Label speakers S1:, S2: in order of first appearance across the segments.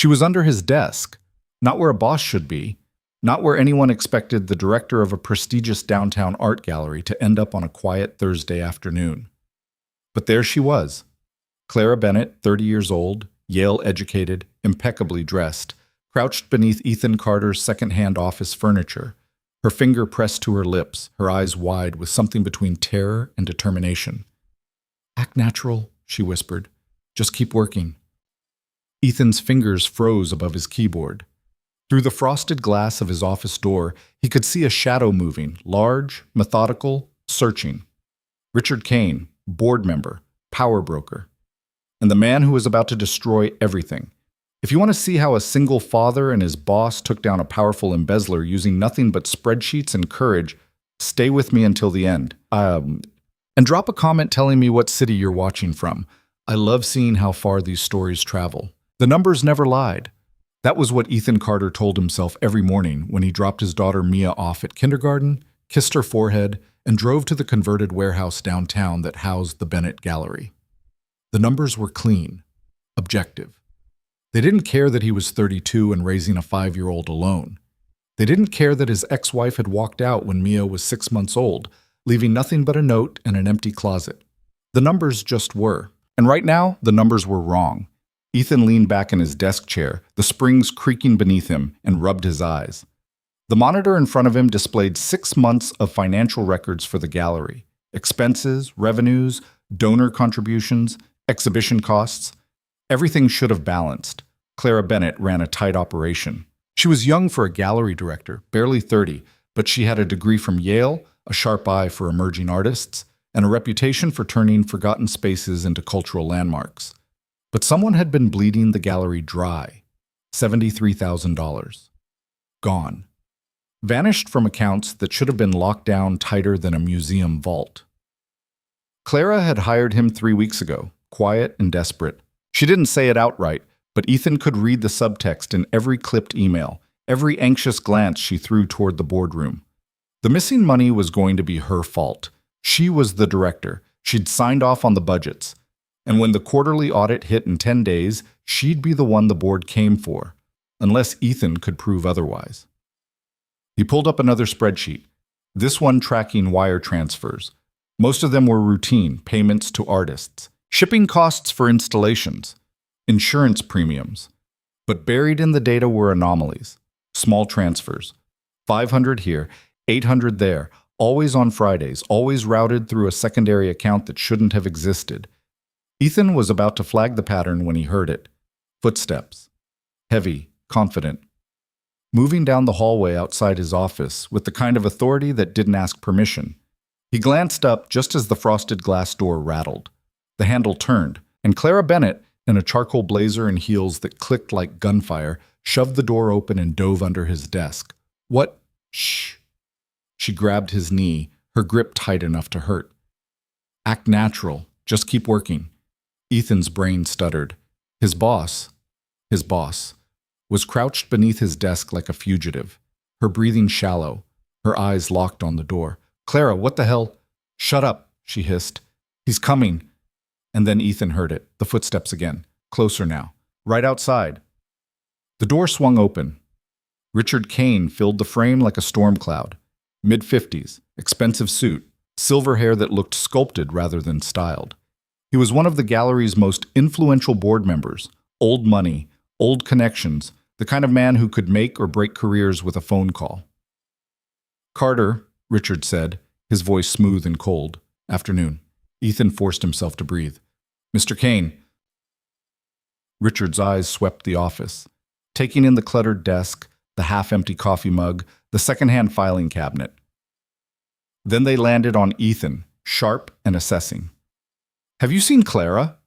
S1: She was under his desk, not where a boss should be, not where anyone expected the director of a prestigious downtown art gallery to end up on a quiet Thursday afternoon. But there she was, Clara Bennett, 30 years old, Yale-educated, impeccably dressed, crouched beneath Ethan Carter's second-hand office furniture, her finger pressed to her lips, her eyes wide with something between terror and determination. "Act natural," she whispered. "Just keep working." Ethan's fingers froze above his keyboard. Through the frosted glass of his office door, he could see a shadow moving, large, methodical, searching. Richard Kane, board member, power broker, and the man who was about to destroy everything. If you want to see how a single father and his boss took down a powerful embezzler using nothing but spreadsheets and courage, stay with me until the end. And drop a comment telling me what city you're watching from. I love seeing how far these stories travel. The numbers never lied. That was what Ethan Carter told himself every morning when he dropped his daughter Mia off at kindergarten, kissed her forehead, and drove to the converted warehouse downtown that housed the Bennett Gallery. The numbers were clean, objective. They didn't care that he was 32 and raising a 5-year-old alone. They didn't care that his ex-wife had walked out when Mia was 6 months old, leaving nothing but a note and an empty closet. The numbers just were. And right now, the numbers were wrong. Ethan leaned back in his desk chair, the springs creaking beneath him, and rubbed his eyes. The monitor in front of him displayed 6 months of financial records for the gallery. Expenses, revenues, donor contributions, exhibition costs. Everything should have balanced. Clara Bennett ran a tight operation. She was young for a gallery director, barely 30, but she had a degree from Yale, a sharp eye for emerging artists, and a reputation for turning forgotten spaces into cultural landmarks. But someone had been bleeding the gallery dry. $73,000. Gone. Vanished from accounts that should have been locked down tighter than a museum vault. Clara had hired him 3 weeks ago, quiet and desperate. She didn't say it outright, but Ethan could read the subtext in every clipped email, every anxious glance she threw toward the boardroom. The missing money was going to be her fault. She was the director. She'd signed off on the budgets. And when the quarterly audit hit in 10 days, she'd be the one the board came for, unless Ethan could prove otherwise. He pulled up another spreadsheet, this one tracking wire transfers. Most of them were routine, payments to artists, shipping costs for installations, insurance premiums. But buried in the data were anomalies, small transfers, 500 here, 800 there, always on Fridays, always routed through a secondary account that shouldn't have existed. Ethan was about to flag the pattern when he heard it. Footsteps. Heavy, confident. Moving down the hallway outside his office with the kind of authority that didn't ask permission. He glanced up just as the frosted glass door rattled. The handle turned, and Clara Bennett, in a charcoal blazer and heels that clicked like gunfire, shoved the door open and dove under his desk. "What? Shh." She grabbed his knee, her grip tight enough to hurt. "Act natural. Just keep working." Ethan's brain stuttered. His boss, was crouched beneath his desk like a fugitive, her breathing shallow, her eyes locked on the door. "Clara, what the hell?" "Shut up," she hissed. "He's coming." And then Ethan heard it, the footsteps again, closer now, right outside. The door swung open. Richard Kane filled the frame like a storm cloud. Mid-50s, expensive suit, silver hair that looked sculpted rather than styled. He was one of the gallery's most influential board members, old money, old connections, the kind of man who could make or break careers with a phone call. "Carter," Richard said, his voice smooth and cold. "Afternoon." Ethan forced himself to breathe. "Mr. Kane." Richard's eyes swept the office, taking in the cluttered desk, the half-empty coffee mug, the second-hand filing cabinet. Then they landed on Ethan, sharp and assessing. "Have you seen Clara?"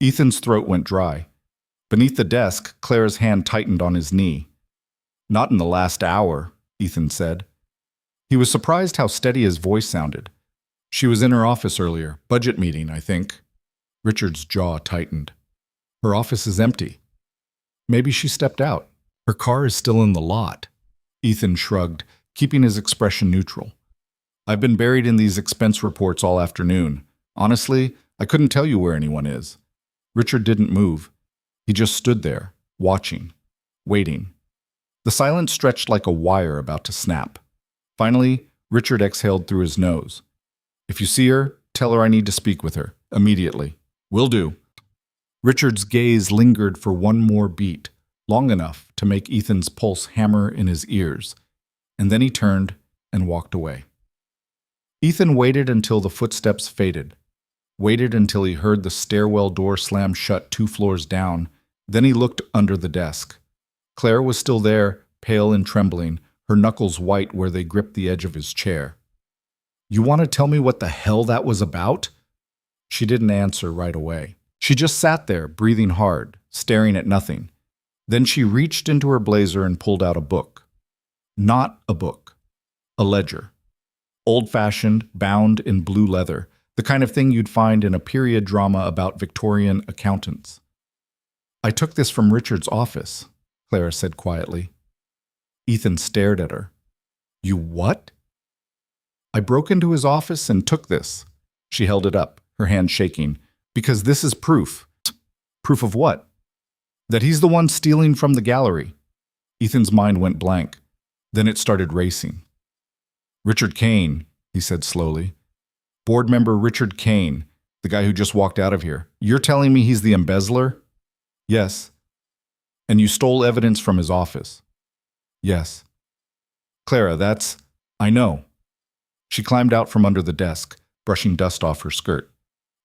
S1: Ethan's throat went dry. Beneath the desk, Clara's hand tightened on his knee. "Not in the last hour," Ethan said. He was surprised how steady his voice sounded. "She was in her office earlier. Budget meeting, I think." Richard's jaw tightened. "Her office is empty." "Maybe she stepped out. Her car is still in the lot." Ethan shrugged, keeping his expression neutral. "I've been buried in these expense reports all afternoon. Honestly, I couldn't tell you where anyone is." Richard didn't move. He just stood there, watching, waiting. The silence stretched like a wire about to snap. Finally, Richard exhaled through his nose. "If you see her, tell her I need to speak with her. Immediately." "Will do." Richard's gaze lingered for one more beat, long enough to make Ethan's pulse hammer in his ears, and then he turned and walked away. Ethan waited until the footsteps faded, waited until he heard the stairwell door slam shut 2 floors down, then he looked under the desk. Claire was still there, pale and trembling, her knuckles white where they gripped the edge of his chair. "You want to tell me what the hell that was about?" She didn't answer right away. She just sat there, breathing hard, staring at nothing. Then she reached into her blazer and pulled out a book. Not a book. A ledger. Old-fashioned, bound in blue leather, the kind of thing you'd find in a period drama about Victorian accountants. "I took this from Richard's office," Clara said quietly. Ethan stared at her. "You what?" "I broke into his office and took this." She held it up, her hand shaking. "Because this is proof." "Proof of what?" "That he's the one stealing from the gallery." Ethan's mind went blank. Then it started racing. "Richard Kane," he said slowly. "Board member Richard Kane, the guy who just walked out of here. You're telling me he's the embezzler?" "Yes." "And you stole evidence from his office?" "Yes." "Clara, that's—" "I know." She climbed out from under the desk, brushing dust off her skirt.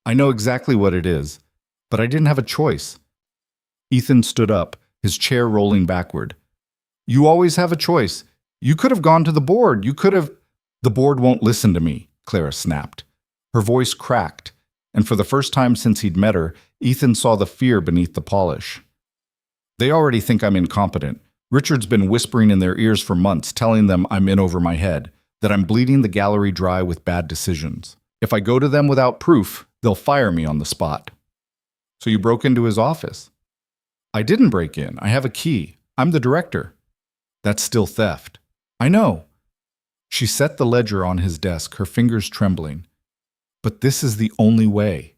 S1: "I know exactly what it is, but I didn't have a choice." Ethan stood up, his chair rolling backward. "You always have a choice. You could have gone to the board. You could have—" "The board won't listen to me," Clara snapped. Her voice cracked, and for the first time since he'd met her, Ethan saw the fear beneath the polish. "They already think I'm incompetent. Richard's been whispering in their ears for months, telling them I'm in over my head, that I'm bleeding the gallery dry with bad decisions. If I go to them without proof, they'll fire me on the spot." "So you broke into his office?" "I didn't break in. I have a key. I'm the director." "That's still theft." "I know." She set the ledger on his desk, her fingers trembling. "But this is the only way."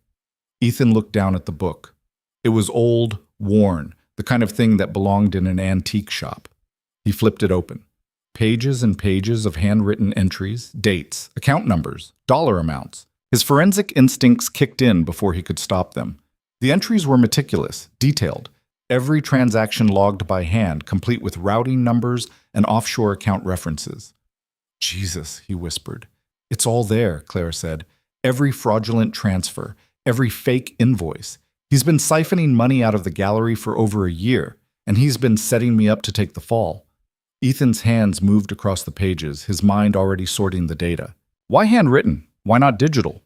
S1: Ethan looked down at the book. It was old, worn, the kind of thing that belonged in an antique shop. He flipped it open. Pages and pages of handwritten entries, dates, account numbers, dollar amounts. His forensic instincts kicked in before he could stop them. The entries were meticulous, detailed, every transaction logged by hand, complete with routing numbers and offshore account references. "Jesus," he whispered. "It's all there," Clara said. "Every fraudulent transfer, every fake invoice. He's been siphoning money out of the gallery for over a year, and he's been setting me up to take the fall." Ethan's hands moved across the pages, his mind already sorting the data. "Why handwritten? Why not digital?"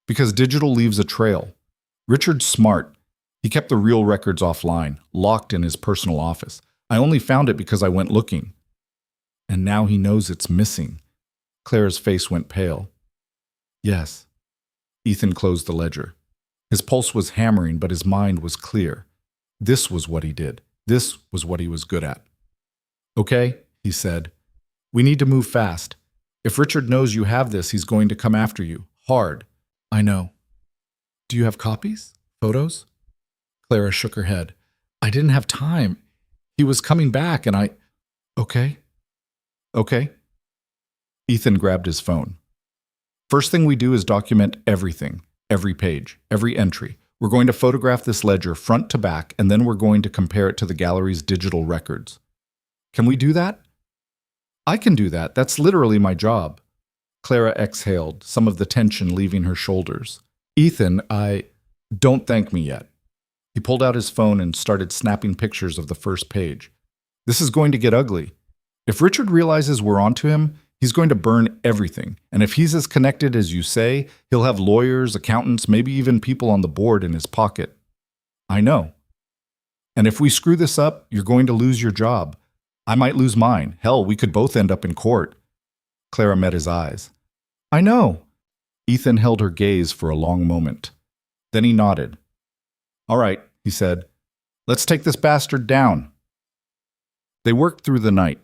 S1: "Because digital leaves a trail. Richard's smart. He kept the real records offline, locked in his personal office. I only found it because I went looking." "And now he knows it's missing." Clara's face went pale. "Yes." Ethan closed the ledger. His pulse was hammering, but his mind was clear. This was what he did. This was what he was good at. "Okay," he said. "We need to move fast. If Richard knows you have this, he's going to come after you. Hard." "I know." "Do you have copies? Photos?" Clara shook her head. "I didn't have time. He was coming back and I—" "Okay." "Okay." Ethan grabbed his phone. "First thing we do is document everything, every page, every entry. We're going to photograph this ledger front to back, and then we're going to compare it to the gallery's digital records." "Can we do that?" "I can do that. That's literally my job." Clara exhaled, some of the tension leaving her shoulders. "Ethan, Don't thank me yet." He pulled out his phone and started snapping pictures of the first page. "This is going to get ugly. If Richard realizes we're onto him, he's going to burn everything. And if he's as connected as you say, he'll have lawyers, accountants, maybe even people on the board in his pocket." "I know." "And if we screw this up, you're going to lose your job. I might lose mine. Hell, we could both end up in court." Clara met his eyes. "I know." Ethan held her gaze for a long moment. Then he nodded. "All right," he said. "Let's take this bastard down." They worked through the night.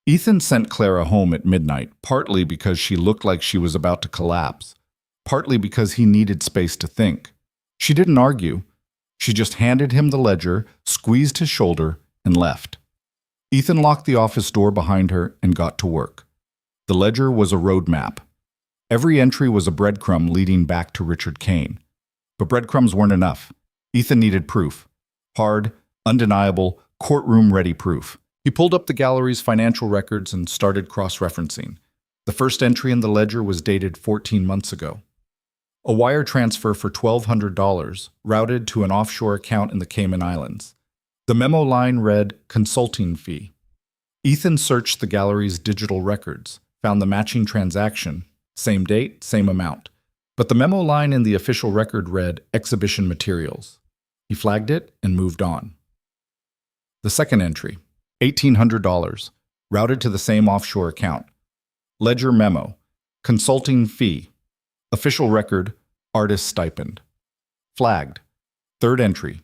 S1: Ethan sent Clara home at midnight, partly because she looked like she was about to collapse, partly because he needed space to think. She didn't argue. She just handed him the ledger, squeezed his shoulder, and left. Ethan locked the office door behind her and got to work. The ledger was a roadmap. Every entry was a breadcrumb leading back to Richard Kane. But breadcrumbs weren't enough. Ethan needed proof. Hard, undeniable, courtroom-ready proof. He pulled up the gallery's financial records and started cross-referencing. The first entry in the ledger was dated 14 months ago. A wire transfer for $1,200 routed to an offshore account in the Cayman Islands. The memo line read, "Consulting fee." Ethan searched the gallery's digital records, found the matching transaction, same date, same amount. But the memo line in the official record read, "Exhibition materials." He flagged it and moved on. The second entry, $1,800, routed to the same offshore account. Ledger memo, "Consulting fee." Official record, "Artist stipend." Flagged. Third entry,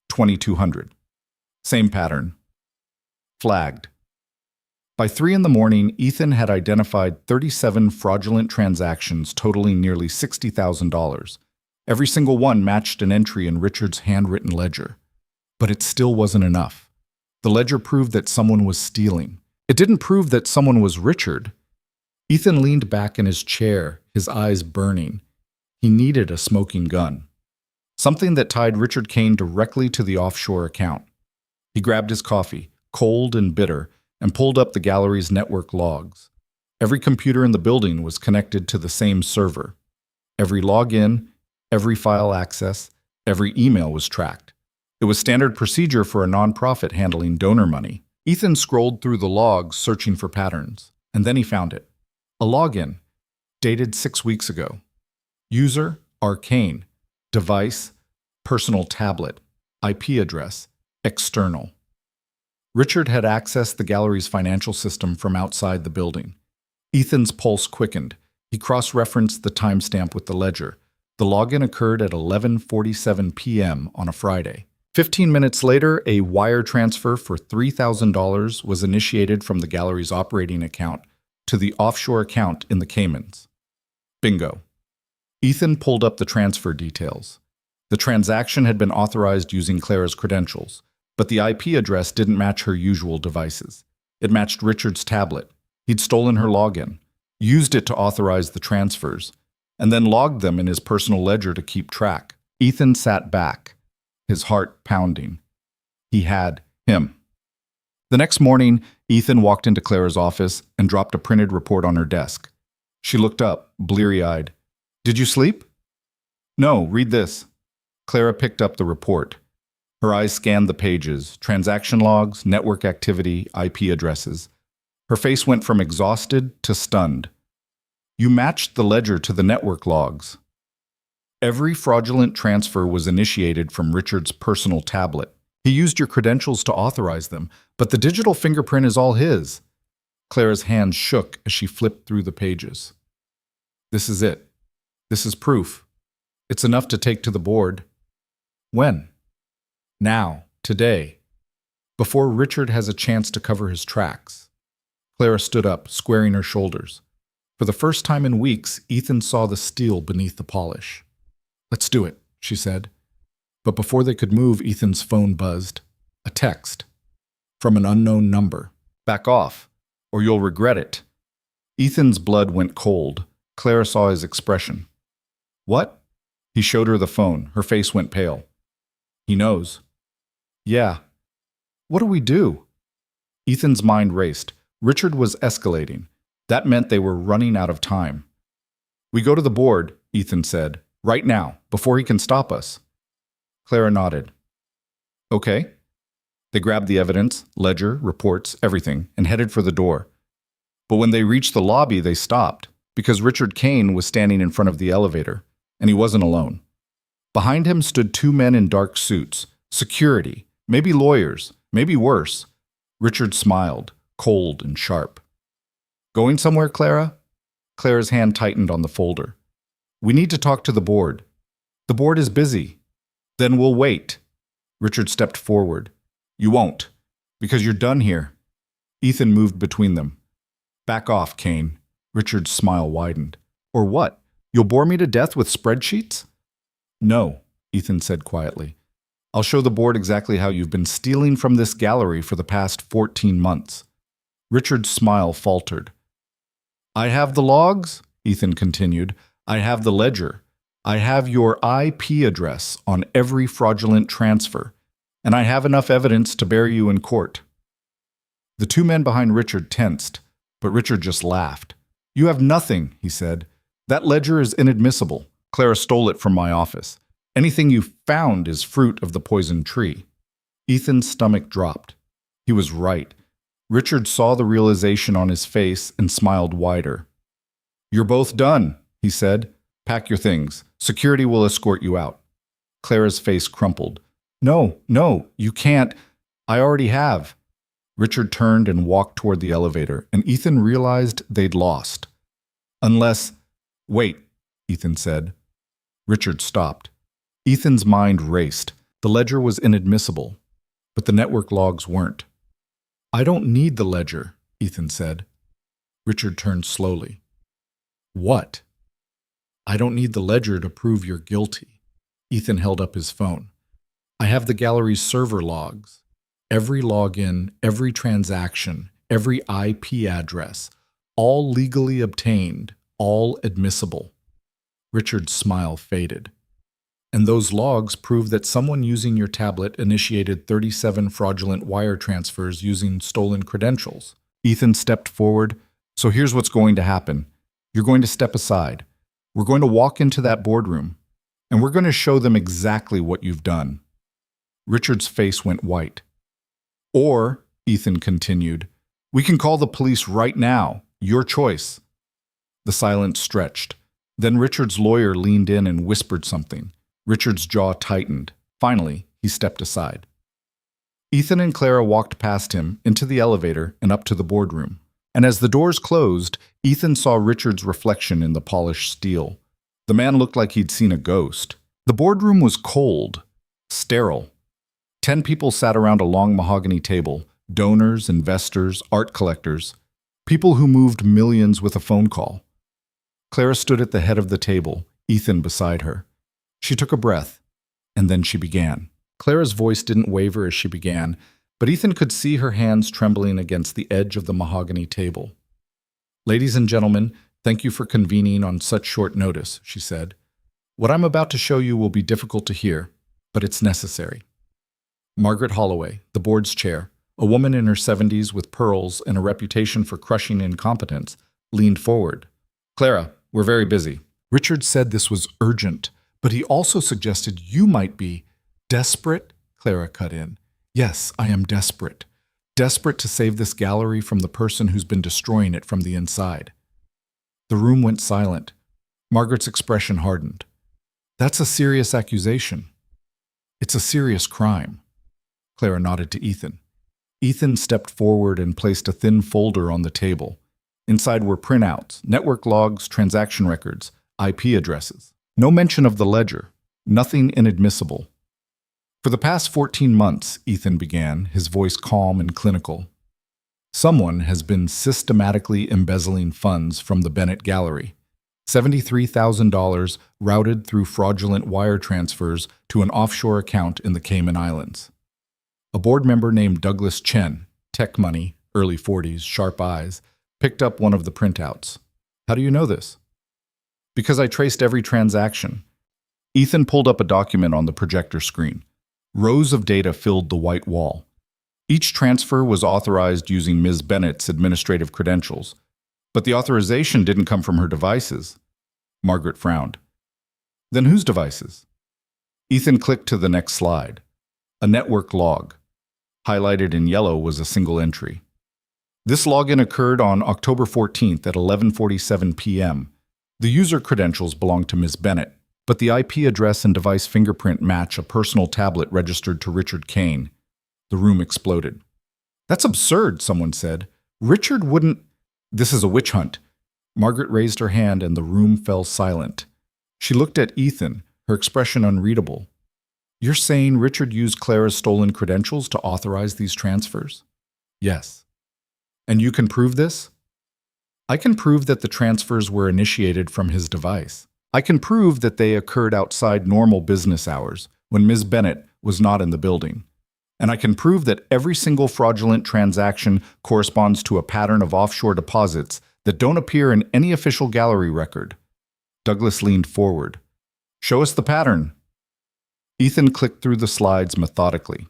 S1: $2,200. Same pattern. Flagged. By 3 a.m, Ethan had identified 37 fraudulent transactions totaling nearly $60,000. Every single one matched an entry in Richard's handwritten ledger. But it still wasn't enough. The ledger proved that someone was stealing. It didn't prove that someone was Richard. Ethan leaned back in his chair, his eyes burning. He needed a smoking gun. Something that tied Richard Kane directly to the offshore account. He grabbed his coffee, cold and bitter, and pulled up the gallery's network logs. Every computer in the building was connected to the same server. Every login, every file access, every email was tracked. It was standard procedure for a nonprofit handling donor money. Ethan scrolled through the logs searching for patterns, and then he found it. A login, dated 6 weeks ago. User, Arcane. Device, personal tablet. IP address, external. Richard had accessed the gallery's financial system from outside the building. Ethan's pulse quickened. He cross-referenced the timestamp with the ledger. The login occurred at 11:47 p.m. on a Friday. 15 minutes later, a wire transfer for $3,000 was initiated from the gallery's operating account to the offshore account in the Caymans. Bingo. Ethan pulled up the transfer details. The transaction had been authorized using Clara's credentials, but the IP address didn't match her usual devices. It matched Richard's tablet. He'd stolen her login, used it to authorize the transfers, and then logged them in his personal ledger to keep track. Ethan sat back, his heart pounding. He had him. The next morning, Ethan walked into Clara's office and dropped a printed report on her desk. She looked up, bleary-eyed. "Did you sleep?" "No, read this." Clara picked up the report. Her eyes scanned the pages, transaction logs, network activity, IP addresses. Her face went from exhausted to stunned. "You matched the ledger to the network logs." Every fraudulent transfer was initiated from Richard's personal tablet. He used your credentials to authorize them, but the digital fingerprint is all his. Clara's hands shook as she flipped through the pages. "This is it. This is proof. It's enough to take to the board." "When?" "Now. Today. Before Richard has a chance to cover his tracks." Clara stood up, squaring her shoulders. For the first time in weeks, Ethan saw the steel beneath the polish. "Let's do it," she said. But before they could move, Ethan's phone buzzed. A text. From an unknown number. "Back off, or you'll regret it." Ethan's blood went cold. Clara saw his expression. "What?" He showed her the phone. Her face went pale. "He knows." "Yeah. What do we do?" Ethan's mind raced. Richard was escalating. That meant they were running out of time. "We go to the board," Ethan said. "Right now, before he can stop us." Clara nodded. "Okay." They grabbed the evidence, ledger, reports, everything, and headed for the door. But when they reached the lobby, they stopped, because Richard Kane was standing in front of the elevator, and he wasn't alone. Behind him stood 2 men in dark suits, security, maybe lawyers, maybe worse. Richard smiled, cold and sharp. "Going somewhere, Clara?" Clara's hand tightened on the folder. "We need to talk to the board." "The board is busy." "Then we'll wait." Richard stepped forward. "You won't, because you're done here." Ethan moved between them. "Back off, Kane." Richard's smile widened. "Or what? You'll bore me to death with spreadsheets?" "No," Ethan said quietly. I'll show the board exactly how you've been stealing from this gallery for the past 14 months. Richard's smile faltered. I have the logs, Ethan continued. I have the ledger. I have your IP address on every fraudulent transfer, and I have enough evidence to bear you in court. The two men behind Richard tensed, but Richard just laughed. You have nothing, he said. That ledger is inadmissible. Clara stole it from my office. Anything you found is fruit of the poisoned tree. Ethan's stomach dropped. He was right. Richard saw the realization on his face and smiled wider. You're both done, he said. Pack your things. Security will escort you out. Clara's face crumpled. No, you can't. I already have. Richard turned and walked toward the elevator, and Ethan realized they'd lost. Unless... Wait, Ethan said. Richard stopped. Ethan's mind raced. The ledger was inadmissible, but the network logs weren't. I don't need the ledger, Ethan said. Richard turned slowly. What? I don't need the ledger to prove you're guilty. Ethan held up his phone. I have the gallery's server logs. Every login, every transaction, every IP address, all legally obtained, all admissible. Richard's smile faded. And those logs prove that someone using your tablet initiated 37 fraudulent wire transfers using stolen credentials. Ethan stepped forward. So here's what's going to happen. You're going to step aside. We're going to walk into that boardroom, and we're going to show them exactly what you've done. Richard's face went white. Or, Ethan continued, we can call the police right now. Your choice. The silence stretched. Then Richard's lawyer leaned in and whispered something. Richard's jaw tightened. Finally, he stepped aside. Ethan and Clara walked past him, into the elevator, and up to the boardroom. And as the doors closed, Ethan saw Richard's reflection in the polished steel. The man looked like he'd seen a ghost. The boardroom was cold, sterile. 10 people sat around a long mahogany table, donors, investors, art collectors, people who moved millions with a phone call. Clara stood at the head of the table, Ethan beside her. She took a breath, and then she began. Clara's voice didn't waver as she began, but Ethan could see her hands trembling against the edge of the mahogany table. Ladies and gentlemen, thank you for convening on such short notice, she said. What I'm about to show you will be difficult to hear, but it's necessary. Margaret Holloway, the board's chair, a woman in her 70s with pearls and a reputation for crushing incompetence, leaned forward. Clara, we're very busy. Richard said this was urgent, but he also suggested you might be desperate, Clara cut in. Yes, I am desperate. Desperate to save this gallery from the person who's been destroying it from the inside. The room went silent. Margaret's expression hardened. That's a serious accusation. It's a serious crime. Clara nodded to Ethan. Ethan stepped forward and placed a thin folder on the table. Inside were printouts, network logs, transaction records, IP addresses. No mention of the ledger. Nothing inadmissible. For the past 14 months, Ethan began, his voice calm and clinical. Someone has been systematically embezzling funds from the Bennett Gallery. $73,000 routed through fraudulent wire transfers to an offshore account in the Cayman Islands. A board member named Douglas Chen, tech money, early 40s, sharp eyes, picked up one of the printouts. How do you know this? Because I traced every transaction. Ethan pulled up a document on the projector screen. Rows of data filled the white wall. Each transfer was authorized using Ms. Bennett's administrative credentials, but the authorization didn't come from her devices. Margaret frowned. Then whose devices? Ethan clicked to the next slide. A network log. Highlighted in yellow was a single entry. This login occurred on October 14th at 11:47 p.m. The user credentials belonged to Ms. Bennett, but the IP address and device fingerprint match a personal tablet registered to Richard Kane. The room exploded. That's absurd, someone said. Richard wouldn't... This is a witch hunt. Margaret raised her hand and the room fell silent. She looked at Ethan, her expression unreadable. You're saying Richard used Clara's stolen credentials to authorize these transfers? Yes. And you can prove this? I can prove that the transfers were initiated from his device. I can prove that they occurred outside normal business hours, when Ms. Bennett was not in the building. And I can prove that every single fraudulent transaction corresponds to a pattern of offshore deposits that don't appear in any official gallery record. Douglas leaned forward. Show us the pattern. Ethan clicked through the slides methodically.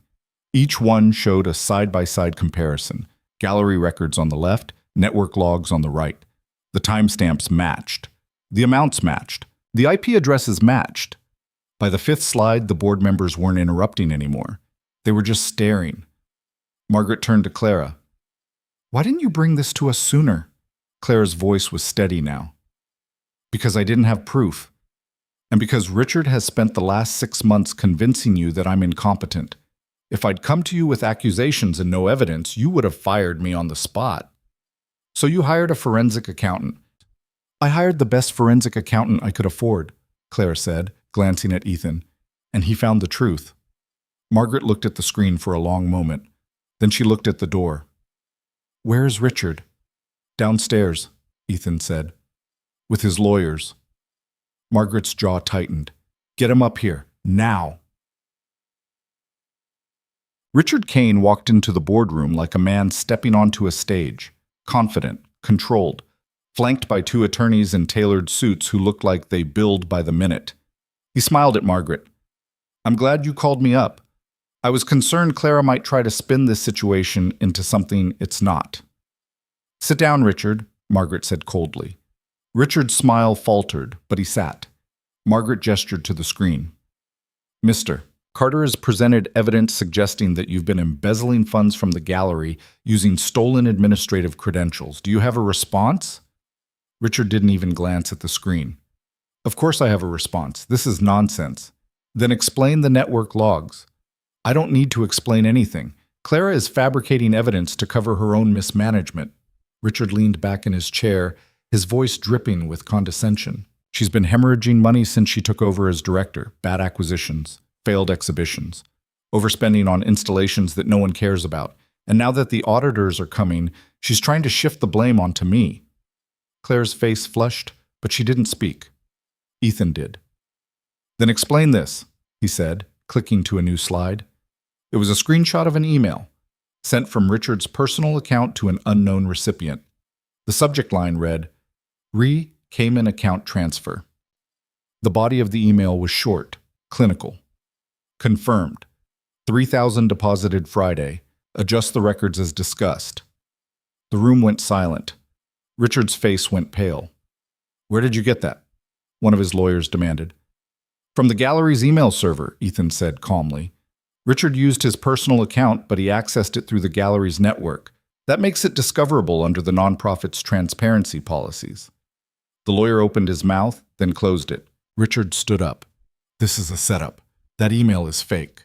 S1: Each one showed a side-by-side comparison. Gallery records on the left, network logs on the right. The timestamps matched. The amounts matched. The IP addresses matched. By the fifth slide, the board members weren't interrupting anymore. They were just staring. Margaret turned to Clara. Why didn't you bring this to us sooner? Clara's voice was steady now. Because I didn't have proof. And because Richard has spent the last 6 months convincing you that I'm incompetent. If I'd come to you with accusations and no evidence, you would have fired me on the spot. So you hired a forensic accountant. I hired the best forensic accountant I could afford, Clara said, glancing at Ethan, and he found the truth. Margaret looked at the screen for a long moment. Then she looked at the door. Where's Richard? Downstairs, Ethan said. With his lawyers. Margaret's jaw tightened. Get him up here, now. Richard Kane walked into the boardroom like a man stepping onto a stage, confident, controlled, flanked by 2 attorneys in tailored suits who looked like they billed by the minute. He smiled at Margaret. I'm glad you called me up. I was concerned Clara might try to spin this situation into something it's not. Sit down, Richard, Margaret said coldly. Richard's smile faltered, but he sat. Margaret gestured to the screen. Mister, Carter has presented evidence suggesting that you've been embezzling funds from the gallery using stolen administrative credentials. Do you have a response? Richard didn't even glance at the screen. Of course I have a response. This is nonsense. Then explain the network logs. I don't need to explain anything. Clara is fabricating evidence to cover her own mismanagement. Richard leaned back in his chair, his voice dripping with condescension. She's been hemorrhaging money since she took over as director. Bad acquisitions, failed exhibitions, overspending on installations that no one cares about. And now that the auditors are coming, she's trying to shift the blame onto me. Claire's face flushed, but she didn't speak. Ethan did. Then explain this, he said, clicking to a new slide. It was a screenshot of an email, sent from Richard's personal account to an unknown recipient. The subject line read, Cayman account transfer. The body of the email was short, clinical. Confirmed. 3,000 deposited Friday. Adjust the records as discussed. The room went silent. Richard's face went pale. Where did you get that? One of his lawyers demanded. From the gallery's email server, Ethan said calmly. Richard used his personal account, but he accessed it through the gallery's network. That makes it discoverable under the nonprofit's transparency policies. The lawyer opened his mouth, then closed it. Richard stood up. This is a setup. That email is fake.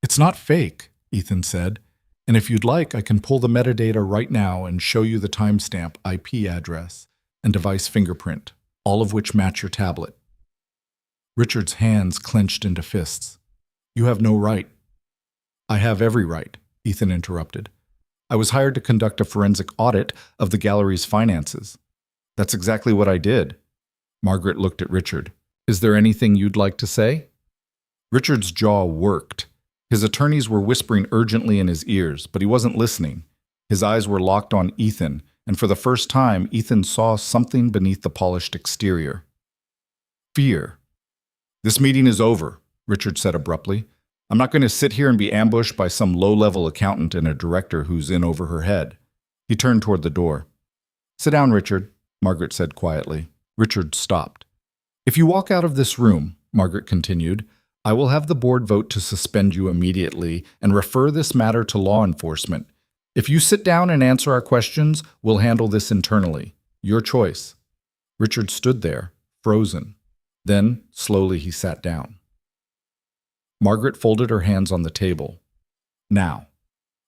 S1: It's not fake, Ethan said. And if you'd like, I can pull the metadata right now and show you the timestamp, IP address, and device fingerprint, all of which match your tablet. Richard's hands clenched into fists. You have no right. I have every right, Ethan interrupted. I was hired to conduct a forensic audit of the gallery's finances. That's exactly what I did. Margaret looked at Richard. Is there anything you'd like to say? Richard's jaw worked. His attorneys were whispering urgently in his ears, but he wasn't listening. His eyes were locked on Ethan, and for the first time, Ethan saw something beneath the polished exterior. Fear. This meeting is over, Richard said abruptly. I'm not going to sit here and be ambushed by some low-level accountant and a director who's in over her head. He turned toward the door. Sit down, Richard, Margaret said quietly. Richard stopped. If you walk out of this room, Margaret continued, I will have the board vote to suspend you immediately and refer this matter to law enforcement. If you sit down and answer our questions, we'll handle this internally. Your choice. Richard stood there, frozen. Then, slowly, he sat down. Margaret folded her hands on the table. Now,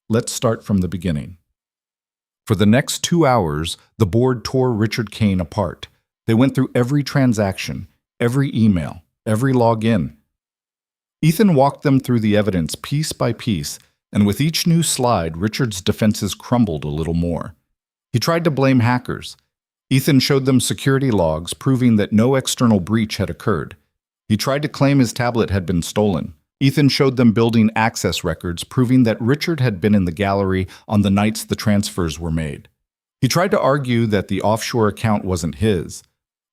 S1: let's start from the beginning. For the next 2 hours, the board tore Richard Kane apart. They went through every transaction, every email, every login. Ethan walked them through the evidence piece by piece, and with each new slide, Richard's defenses crumbled a little more. He tried to blame hackers. Ethan showed them security logs proving that no external breach had occurred. He tried to claim his tablet had been stolen. Ethan showed them building access records proving that Richard had been in the gallery on the nights the transfers were made. He tried to argue that the offshore account wasn't his.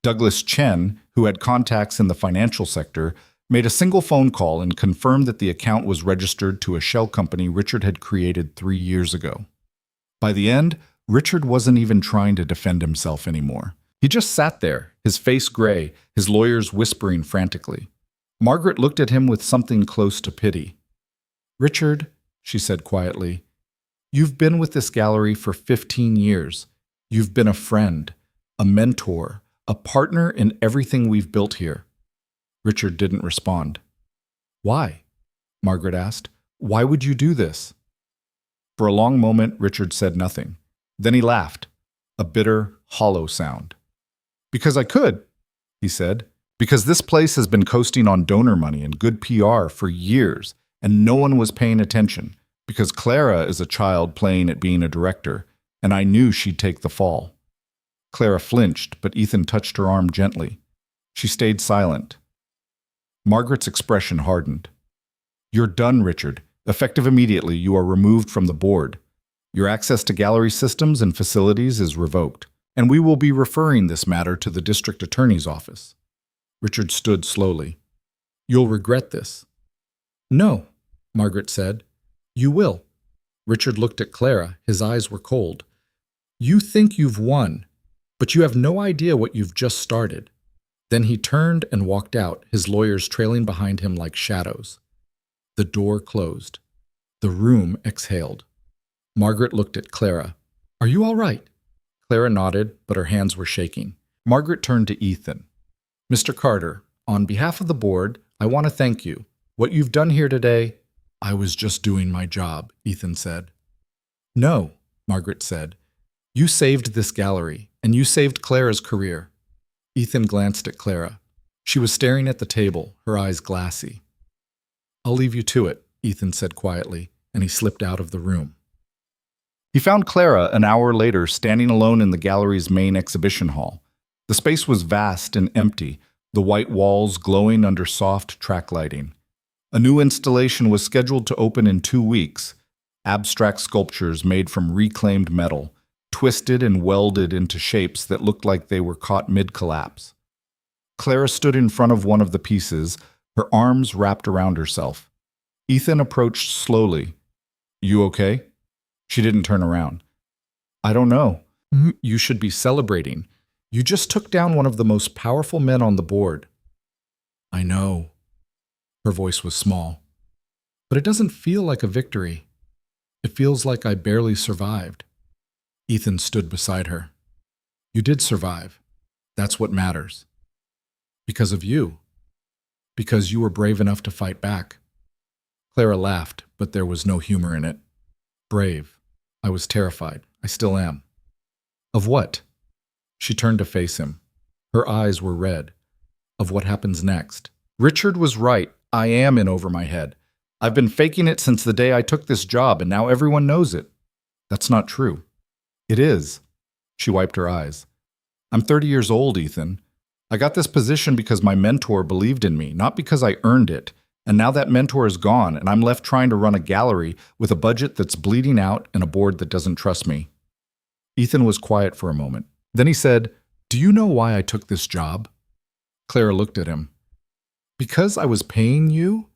S1: Douglas Chen, who had contacts in the financial sector, made a single phone call and confirmed that the account was registered to a shell company Richard had created 3 years ago. By the end, Richard wasn't even trying to defend himself anymore. He just sat there, his face gray, his lawyers whispering frantically. Margaret looked at him with something close to pity. "Richard," she said quietly, "you've been with this gallery for 15 years. You've been a friend, a mentor, a partner in everything we've built here." Richard didn't respond. "Why?" Margaret asked. "Why would you do this?" For a long moment, Richard said nothing. Then he laughed, a bitter, hollow sound. "Because I could," he said. "Because this place has been coasting on donor money and good PR for years, and no one was paying attention. Because Clara is a child playing at being a director, and I knew she'd take the fall." Clara flinched, but Ethan touched her arm gently. She stayed silent. Margaret's expression hardened. "You're done, Richard. Effective immediately, you are removed from the board. Your access to gallery systems and facilities is revoked, and we will be referring this matter to the district attorney's office." Richard stood slowly. "You'll regret this." "No," Margaret said. "You will." Richard looked at Clara. His eyes were cold. "You think you've won, but you have no idea what you've just started." Then he turned and walked out, his lawyers trailing behind him like shadows. The door closed. The room exhaled. Margaret looked at Clara. "Are you all right?" Clara nodded, but her hands were shaking. Margaret turned to Ethan. "Mr. Carter, on behalf of the board, I want to thank you. What you've done here today—" "I was just doing my job," Ethan said. "No," Margaret said. "You saved this gallery, and you saved Clara's career." Ethan glanced at Clara. She was staring at the table, her eyes glassy. "I'll leave you to it," Ethan said quietly, and he slipped out of the room. He found Clara an hour later standing alone in the gallery's main exhibition hall. The space was vast and empty, the white walls glowing under soft track lighting. A new installation was scheduled to open in 2 weeks. Abstract sculptures made from reclaimed metal, twisted and welded into shapes that looked like they were caught mid-collapse. Clara stood in front of one of the pieces, her arms wrapped around herself. Ethan approached slowly. "You okay?" She didn't turn around. "I don't know. You should be celebrating. You just took down one of the most powerful men on the board." "I know." Her voice was small. "But it doesn't feel like a victory. It feels like I barely survived." Ethan stood beside her. "You did survive. That's what matters. Because of you. Because you were brave enough to fight back." Clara laughed, but there was no humor in it. "Brave. I was terrified. I still am." "Of what?" She turned to face him. Her eyes were red. "Of what happens next." "Richard was right. I am in over my head. I've been faking it since the day I took this job, and now everyone knows it." "That's not true." "It is." She wiped her eyes. "I'm 30 years old, Ethan. I got this position because my mentor believed in me, not because I earned it. And now that mentor is gone, and I'm left trying to run a gallery with a budget that's bleeding out and a board that doesn't trust me." Ethan was quiet for a moment. Then he said, "Do you know why I took this job?" Clara looked at him. "Because I was paying you?"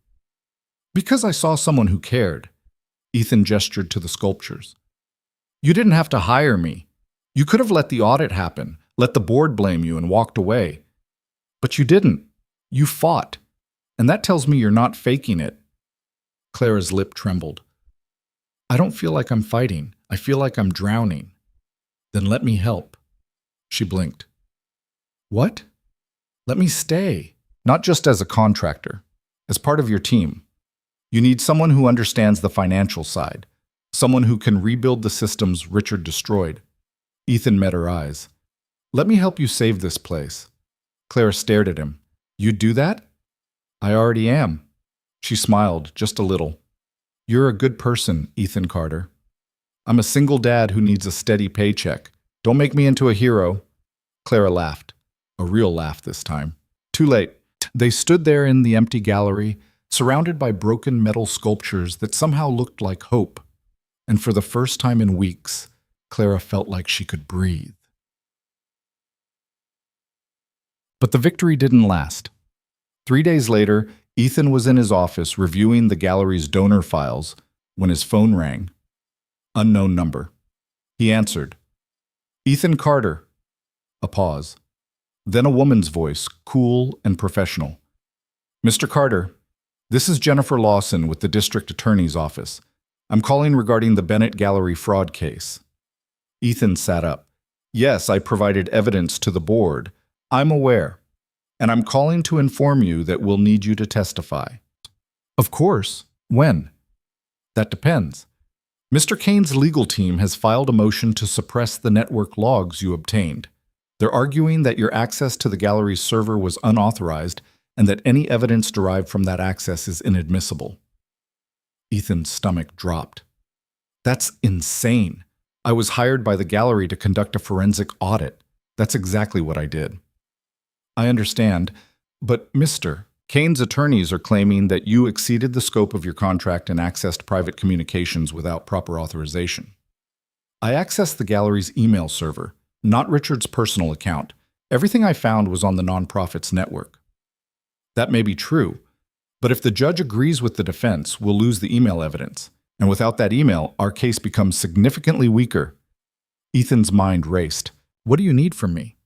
S1: "Because I saw someone who cared." Ethan gestured to the sculptures. "You didn't have to hire me. You could have let the audit happen, let the board blame you, and walked away. But you didn't. You fought. And that tells me you're not faking it." Clara's lip trembled. "I don't feel like I'm fighting. I feel like I'm drowning." "Then let me help." She blinked. "What?" "Let me stay. Not just as a contractor. As part of your team. You need someone who understands the financial side. Someone who can rebuild the systems Richard destroyed." Ethan met her eyes. "Let me help you save this place." Clara stared at him. "You'd do that?" "I already am." She smiled, just a little. "You're a good person, Ethan Carter. I'm a single dad who needs a steady paycheck. Don't make me into a hero." Clara laughed. A real laugh this time. Too late. They stood there in the empty gallery, surrounded by broken metal sculptures that somehow looked like hope. And for the first time in weeks, Clara felt like she could breathe. But the victory didn't last. 3 days later, Ethan was in his office reviewing the gallery's donor files when his phone rang. Unknown number. He answered. Ethan Carter. A pause. Then a woman's voice, cool and professional. Mr. Carter, this is Jennifer Lawson with the District Attorney's Office. I'm calling regarding the Bennett Gallery fraud case. Ethan sat up. Yes, I provided evidence to the board. I'm aware. And I'm calling to inform you that we'll need you to testify. Of course. When? That depends. Mr. Kane's legal team has filed a motion to suppress the network logs you obtained. They're arguing that your access to the gallery's server was unauthorized and that any evidence derived from that access is inadmissible. Ethan's stomach dropped. That's insane. I was hired by the gallery to conduct a forensic audit. That's exactly what I did. I understand, but Mr. Kane's attorneys are claiming that you exceeded the scope of your contract and accessed private communications without proper authorization. I accessed the gallery's email server, not Richard's personal account. Everything I found was on the nonprofit's network. That may be true, but if the judge agrees with the defense, we'll lose the email evidence. And without that email, our case becomes significantly weaker. Ethan's mind raced. What do you need from me?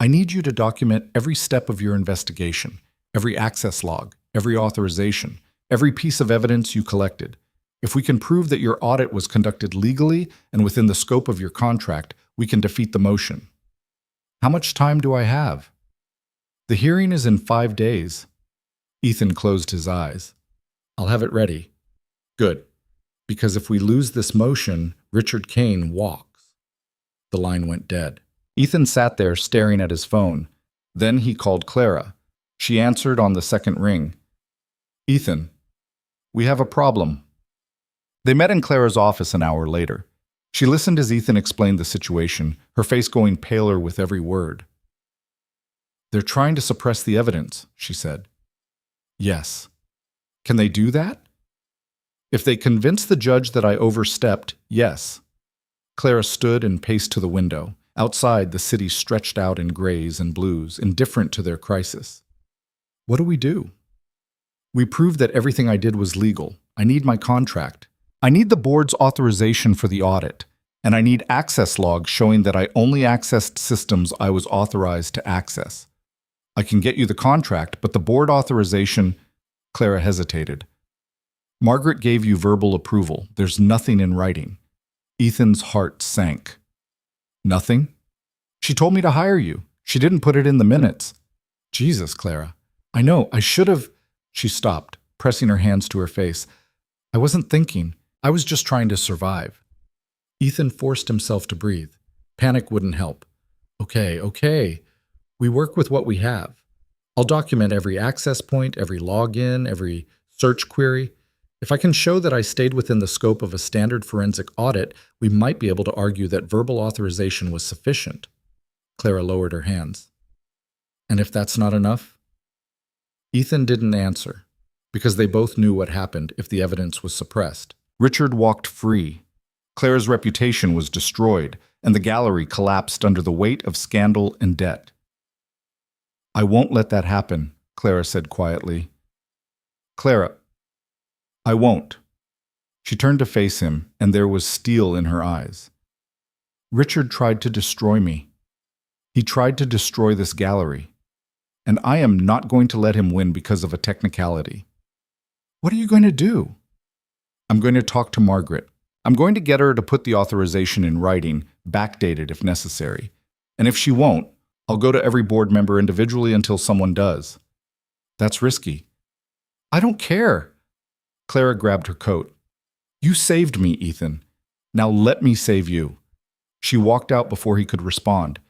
S1: I need you to document every step of your investigation, every access log, every authorization, every piece of evidence you collected. If we can prove that your audit was conducted legally and within the scope of your contract, we can defeat the motion. How much time do I have? The hearing is in 5 days. Ethan closed his eyes. I'll have it ready. Good. Because if we lose this motion, Richard Kane walks. The line went dead. Ethan sat there staring at his phone. Then he called Clara. She answered on the second ring. Ethan, we have a problem. They met in Clara's office an hour later. She listened as Ethan explained the situation, her face going paler with every word. They're trying to suppress the evidence, she said. Yes. Can they do that? If they convince the judge that I overstepped, yes. Clara stood and paced to the window. Outside, the city stretched out in grays and blues, indifferent to their crisis. What do we do? We proved that everything I did was legal. I need my contract. I need the board's authorization for the audit. And I need access logs showing that I only accessed systems I was authorized to access. I can get you the contract, but the board authorization... Clara hesitated. Margaret gave you verbal approval. There's nothing in writing. Ethan's heart sank. Nothing? She told me to hire you. She didn't put it in the minutes. Jesus, Clara. I know, I should have... She stopped, pressing her hands to her face. I wasn't thinking. I was just trying to survive. Ethan forced himself to breathe. Panic wouldn't help. Okay. We work with what we have. I'll document every access point, every login, every search query. If I can show that I stayed within the scope of a standard forensic audit, we might be able to argue that verbal authorization was sufficient. Clara lowered her hands. And if that's not enough? Ethan didn't answer, because they both knew what happened if the evidence was suppressed. Richard walked free. Clara's reputation was destroyed, and the gallery collapsed under the weight of scandal and debt. I won't let that happen, Clara said quietly. Clara, I won't. She turned to face him, and there was steel in her eyes. Richard tried to destroy me. He tried to destroy this gallery, and I am not going to let him win because of a technicality. What are you going to do? I'm going to talk to Margaret. I'm going to get her to put the authorization in writing, backdated if necessary. And if she won't, I'll go to every board member individually until someone does. That's risky. I don't care. Clara grabbed her coat. You saved me, Ethan. Now let me save you. She walked out before he could respond.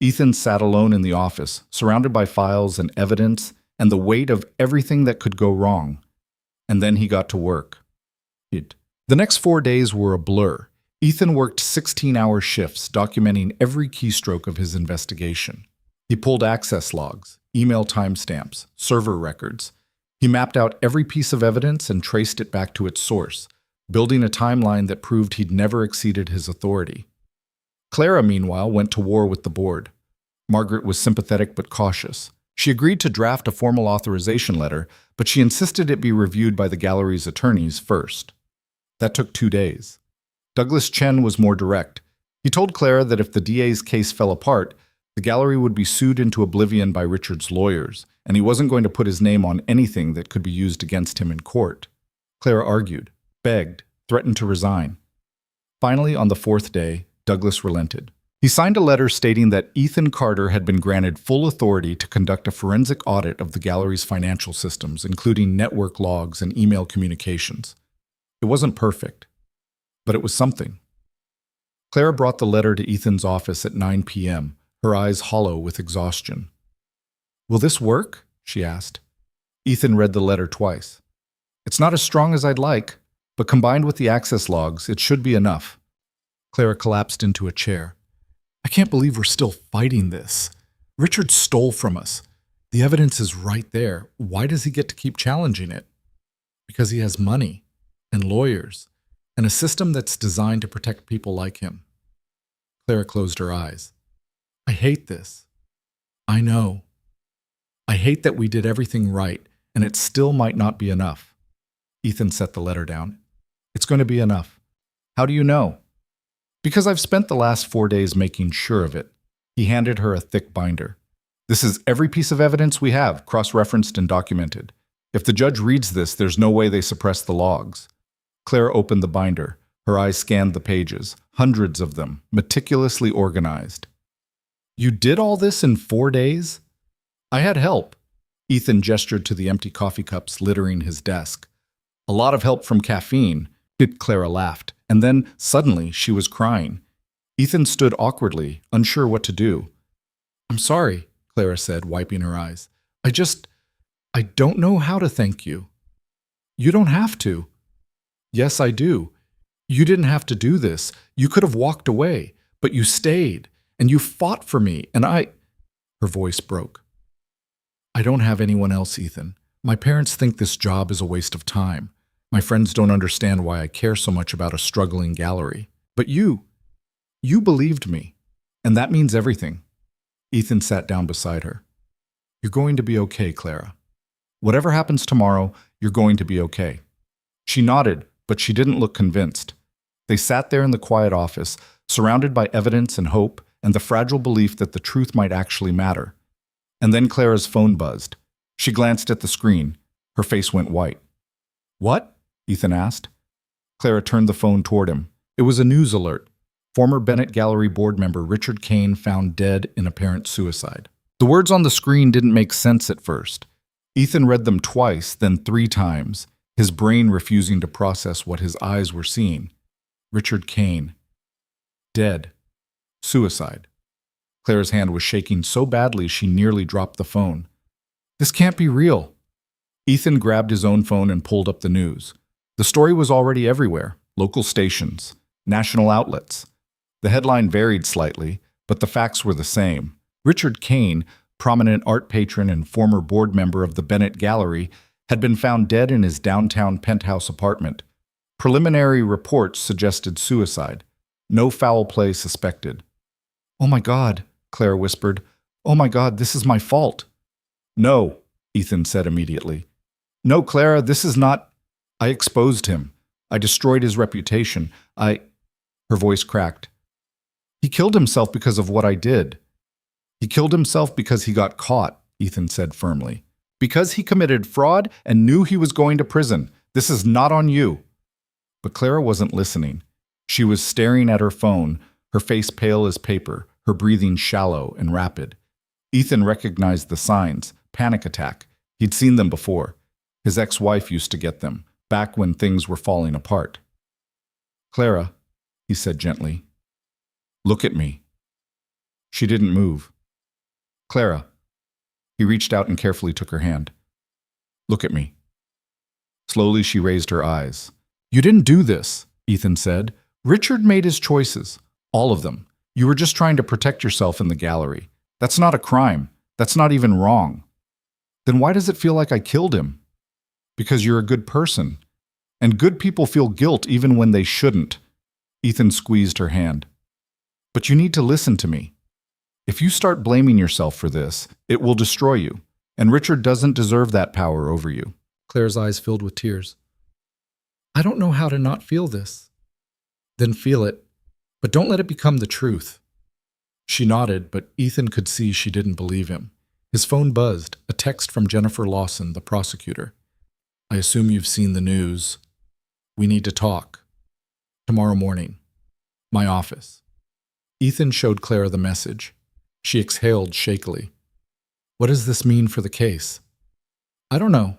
S1: Ethan sat alone in the office, surrounded by files and evidence and the weight of everything that could go wrong. And then he got to work. The next 4 days were a blur. Ethan worked 16-hour shifts, documenting every keystroke of his investigation. He pulled access logs, email timestamps, server records. He mapped out every piece of evidence and traced it back to its source, building a timeline that proved he'd never exceeded his authority. Clara, meanwhile, went to war with the board. Margaret was sympathetic but cautious. She agreed to draft a formal authorization letter, but she insisted it be reviewed by the gallery's attorneys first. That took 2 days. Douglas Chen was more direct. He told Clara that if the DA's case fell apart, the gallery would be sued into oblivion by Richard's lawyers, and he wasn't going to put his name on anything that could be used against him in court. Clara argued, begged, threatened to resign. Finally, on the 4th day, Douglas relented. He signed a letter stating that Ethan Carter had been granted full authority to conduct a forensic audit of the gallery's financial systems, including network logs and email communications. It wasn't perfect, but it was something. Clara brought the letter to Ethan's office at 9 p.m., her eyes hollow with exhaustion. "Will this work?" she asked. Ethan read the letter twice. "It's not as strong as I'd like, but combined with the access logs, it should be enough." Clara collapsed into a chair. "I can't believe we're still fighting this. Richard stole from us. The evidence is right there. Why does he get to keep challenging it?" "Because he has money and lawyers and a system that's designed to protect people like him." Clara closed her eyes. "I hate this. I know. I hate that we did everything right, and it still might not be enough." Ethan set the letter down. "It's going to be enough." "How do you know?" "Because I've spent the last 4 days making sure of it." He handed her a thick binder. "This is every piece of evidence we have, cross-referenced and documented. If the judge reads this, there's no way they suppress the logs." Clara opened the binder. Her eyes scanned the pages, hundreds of them, meticulously organized. "You did all this in 4 days?" "I had help." Ethan gestured to the empty coffee cups littering his desk. "A lot of help from caffeine." Clara laughed, and then, suddenly, she was crying. Ethan stood awkwardly, unsure what to do. "I'm sorry," Clara said, wiping her eyes. I don't know how to thank you." "You don't have to." "Yes, I do. You didn't have to do this. You could have walked away, but you stayed, and you fought for me, and Her voice broke. "I don't have anyone else, Ethan. My parents think this job is a waste of time. My friends don't understand why I care so much about a struggling gallery. But you believed me, and that means everything." Ethan sat down beside her. "You're going to be okay, Clara. Whatever happens tomorrow, you're going to be okay." She nodded, but she didn't look convinced. They sat there in the quiet office, surrounded by evidence and hope and the fragile belief that the truth might actually matter. And then Clara's phone buzzed. She glanced at the screen. Her face went white. "What?" Ethan asked. Clara turned the phone toward him. It was a news alert. Former Bennett Gallery board member Richard Kane found dead in apparent suicide. The words on the screen didn't make sense at first. Ethan read them twice, then 3 times, his brain refusing to process what his eyes were seeing. Richard Kane. Dead. Suicide. Clara's hand was shaking so badly she nearly dropped the phone. "This can't be real." Ethan grabbed his own phone and pulled up the news. The story was already everywhere. Local stations. National outlets. The headline varied slightly, but the facts were the same. Richard Kane, prominent art patron and former board member of the Bennett Gallery, had been found dead in his downtown penthouse apartment. Preliminary reports suggested suicide. No foul play suspected. "Oh my God," Clara whispered. "Oh my God, this is my fault." "No," Ethan said immediately. "No, Clara, this is not. I exposed him. I destroyed his reputation. Her voice cracked. "He killed himself because of what I did." "He killed himself because he got caught," Ethan said firmly. "Because he committed fraud and knew he was going to prison. This is not on you." But Clara wasn't listening. She was staring at her phone, her face pale as paper, her breathing shallow and rapid. Ethan recognized the signs. Panic attack. He'd seen them before. His ex-wife used to get them, back when things were falling apart. "Clara," he said gently, "look at me." She didn't move. "Clara." He reached out and carefully took her hand. "Look at me." Slowly she raised her eyes. "You didn't do this," Ethan said. "Richard made his choices. All of them. You were just trying to protect yourself in the gallery. That's not a crime. That's not even wrong." "Then why does it feel like I killed him?" Because you're a good person. And good people feel guilt even when they shouldn't. Ethan squeezed her hand. But you need to listen to me. If you start blaming yourself for this, it will destroy you. And Richard doesn't deserve that power over you.
S2: Claire's eyes filled with tears. I don't know how to not feel this. Then feel it, but don't let it become the truth. She nodded, but Ethan could see she didn't believe him. His phone buzzed, a text from Jennifer Lawson, the prosecutor. I assume you've seen the news. We need to talk. Tomorrow morning. My office. Ethan showed Clara the message. She exhaled shakily. What does this mean for the case? I don't know,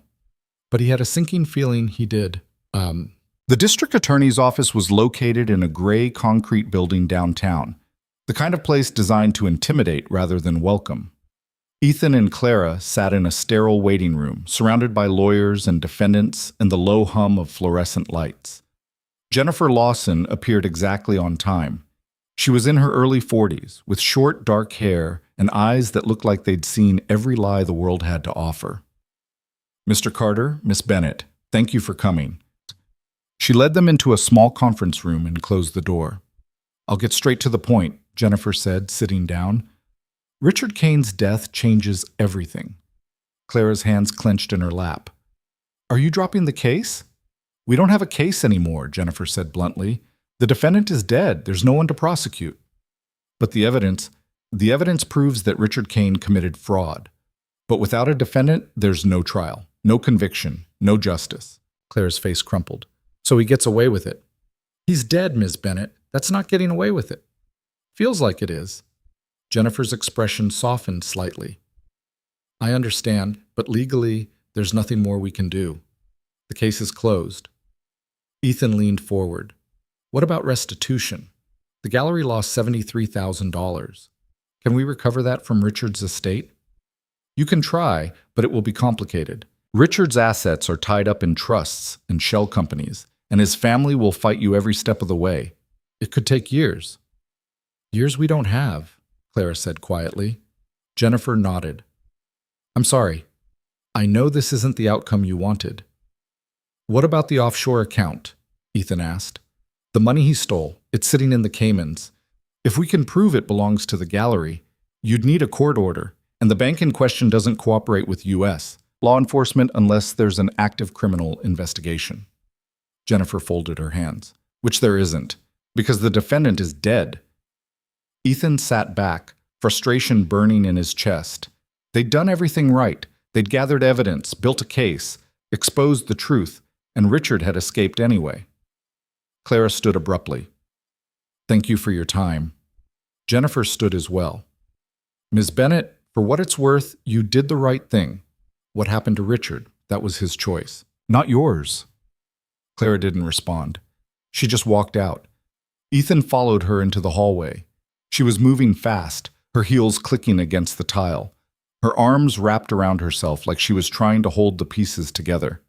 S2: but he had a sinking feeling he did.
S1: The district attorney's office was located in a gray concrete building downtown, the kind of place designed to intimidate rather than welcome. Ethan and Clara sat in a sterile waiting room, surrounded by lawyers and defendants and the low hum of fluorescent lights. Jennifer Lawson appeared exactly on time. She was in her early 40s, with short, dark hair and eyes that looked like they'd seen every lie the world had to offer. Mr. Carter, Miss Bennett, thank you for coming. She led them into a small conference room and closed the door. I'll get straight to the point, Jennifer said, sitting down. Richard Kane's death changes everything. Clara's hands clenched in her lap. Are you dropping the case? We don't have a case anymore, Jennifer said bluntly. The defendant is dead. There's no one to prosecute. But the evidence proves that Richard Kane committed fraud. But without a defendant, there's no trial, no conviction, no justice.
S2: Clara's face crumpled. So he gets away with it. He's dead, Ms. Bennett. That's not getting away with it. Feels like it is. Jennifer's expression softened slightly. I understand, but legally, there's nothing more we can do. The case is closed. Ethan leaned forward. What about restitution? The gallery lost $73,000. Can we recover that from Richard's estate? You can try, but it will be complicated. Richard's assets are tied up in trusts and shell companies, and his family will fight you every step of the way. It could take years. Years we don't have, Clara said quietly. Jennifer nodded. I'm sorry. I know this isn't the outcome you wanted. What about the offshore account? Ethan asked. The money he stole, it's sitting in the Caymans. If we can prove it belongs to the gallery, you'd need a court order, and the bank in question doesn't cooperate with U.S. law enforcement unless there's an active criminal investigation. Jennifer folded her hands, which there isn't, because the defendant is dead. Ethan sat back, frustration burning in his chest. They'd done everything right. They'd gathered evidence, built a case, exposed the truth, and Richard had escaped anyway. Clara stood abruptly. Thank you for your time. Jennifer stood as well. Ms. Bennett, for what it's worth, you did the right thing. What happened to Richard? That was his choice, not yours. Clara didn't respond. She just walked out. Ethan followed her into the hallway. She was moving fast, her heels clicking against the tile, her arms wrapped around herself like she was trying to hold the pieces together.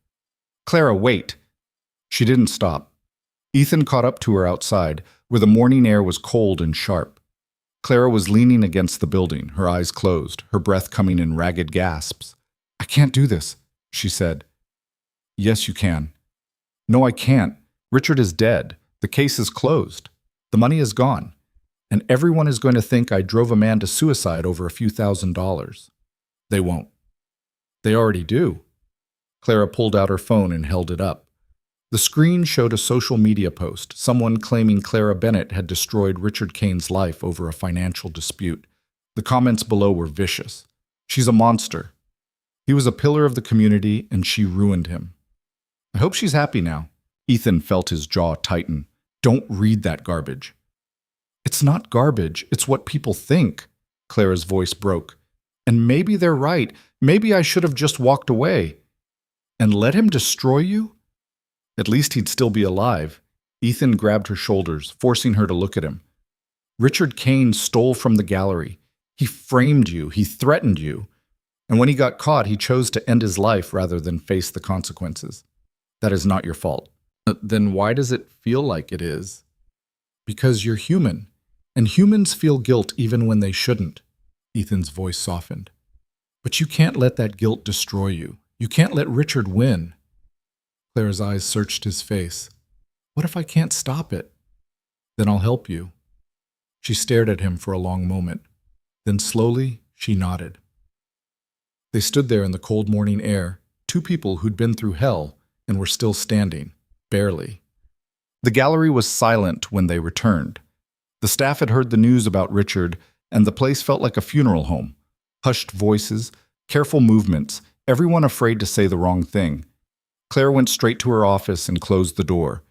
S2: Clara, wait! She didn't stop. Ethan caught up to her outside, where the morning air was cold and sharp. Clara was leaning against the building, her eyes closed, her breath coming in ragged gasps. I can't do this, she said. Yes, you can. No, I can't. Richard is dead. The case is closed. The money is gone. And everyone is going to think I drove a man to suicide over a few $1,000s. They won't. They already do. Clara pulled out her phone and held it up. The screen showed a social media post, someone claiming Clara Bennett had destroyed Richard Kane's life over a financial dispute. The comments below were vicious. She's a monster. He was a pillar of the community, and she ruined him. I hope she's happy now. Ethan felt his jaw tighten. Don't read that garbage. It's not garbage, it's what people think. Clara's voice broke. And maybe they're right. Maybe I should have just walked away. And let him destroy you? At least he'd still be alive. Ethan grabbed her shoulders, forcing her to look at him. Richard Kane stole from the gallery. He framed you. He threatened you. And when he got caught, he chose to end his life rather than face the consequences. That is not your fault. Then why does it feel like it is? Because you're human. And humans feel guilt even when they shouldn't. Ethan's voice softened. But you can't let that guilt destroy you. You can't let Richard win. Clara's eyes searched his face. What if I can't stop it? Then I'll help you. She stared at him for a long moment. Then slowly, she nodded. They stood there in the cold morning air, two people who'd been through hell and were still standing, barely.
S1: The gallery was silent when they returned. The staff had heard the news about Richard, and the place felt like a funeral home. Hushed voices, careful movements, everyone afraid to say the wrong thing. Claire went straight to her office and closed the door.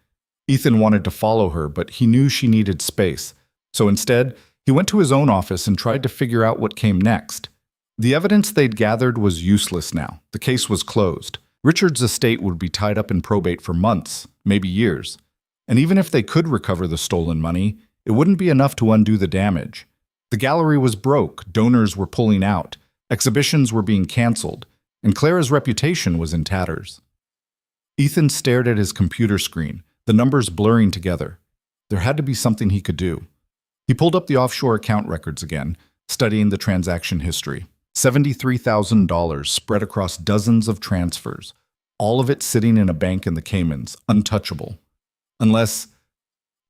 S1: Ethan wanted to follow her, but he knew she needed space. So instead, he went to his own office and tried to figure out what came next. The evidence they'd gathered was useless now. The case was closed. Richard's estate would be tied up in probate for months, maybe years. And even if they could recover the stolen money, it wouldn't be enough to undo the damage. The gallery was broke, donors were pulling out, exhibitions were being canceled, and Clara's reputation was in tatters. Ethan stared at his computer screen, the numbers blurring together. There had to be something he could do. He pulled up the offshore account records again, studying the transaction history. $73,000 spread across dozens of transfers, all of it sitting in a bank in the Caymans, untouchable. Unless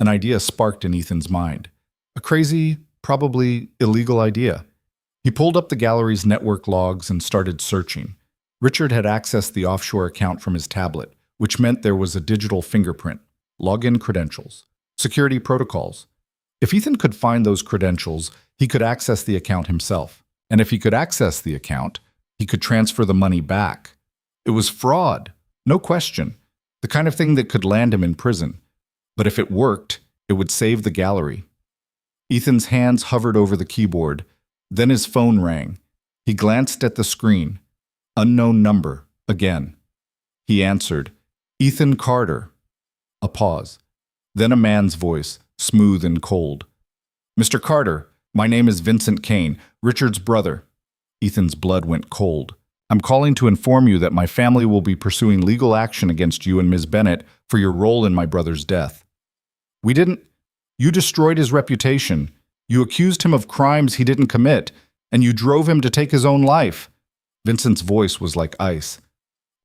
S1: an idea sparked in Ethan's mind. A crazy, probably illegal idea. He pulled up the gallery's network logs and started searching. Richard had accessed the offshore account from his tablet, which meant there was a digital fingerprint, login credentials, security protocols. If Ethan could find those credentials, he could access the account himself. And if he could access the account, he could transfer the money back. It was fraud, no question, the kind of thing that could land him in prison. But if it worked, it would save the gallery. Ethan's hands hovered over the keyboard. Then his phone rang. He glanced at the screen. Unknown number, again. He answered, Ethan Carter. A pause. Then a man's voice, smooth and cold. Mr. Carter, my name is Vincent Kane, Richard's brother. Ethan's blood went cold. I'm calling to inform you that my family will be pursuing legal action against you and Ms. Bennett for your role in my brother's death. You destroyed his reputation. You accused him of crimes he didn't commit, and you drove him to take his own life. Vincent's voice was like ice.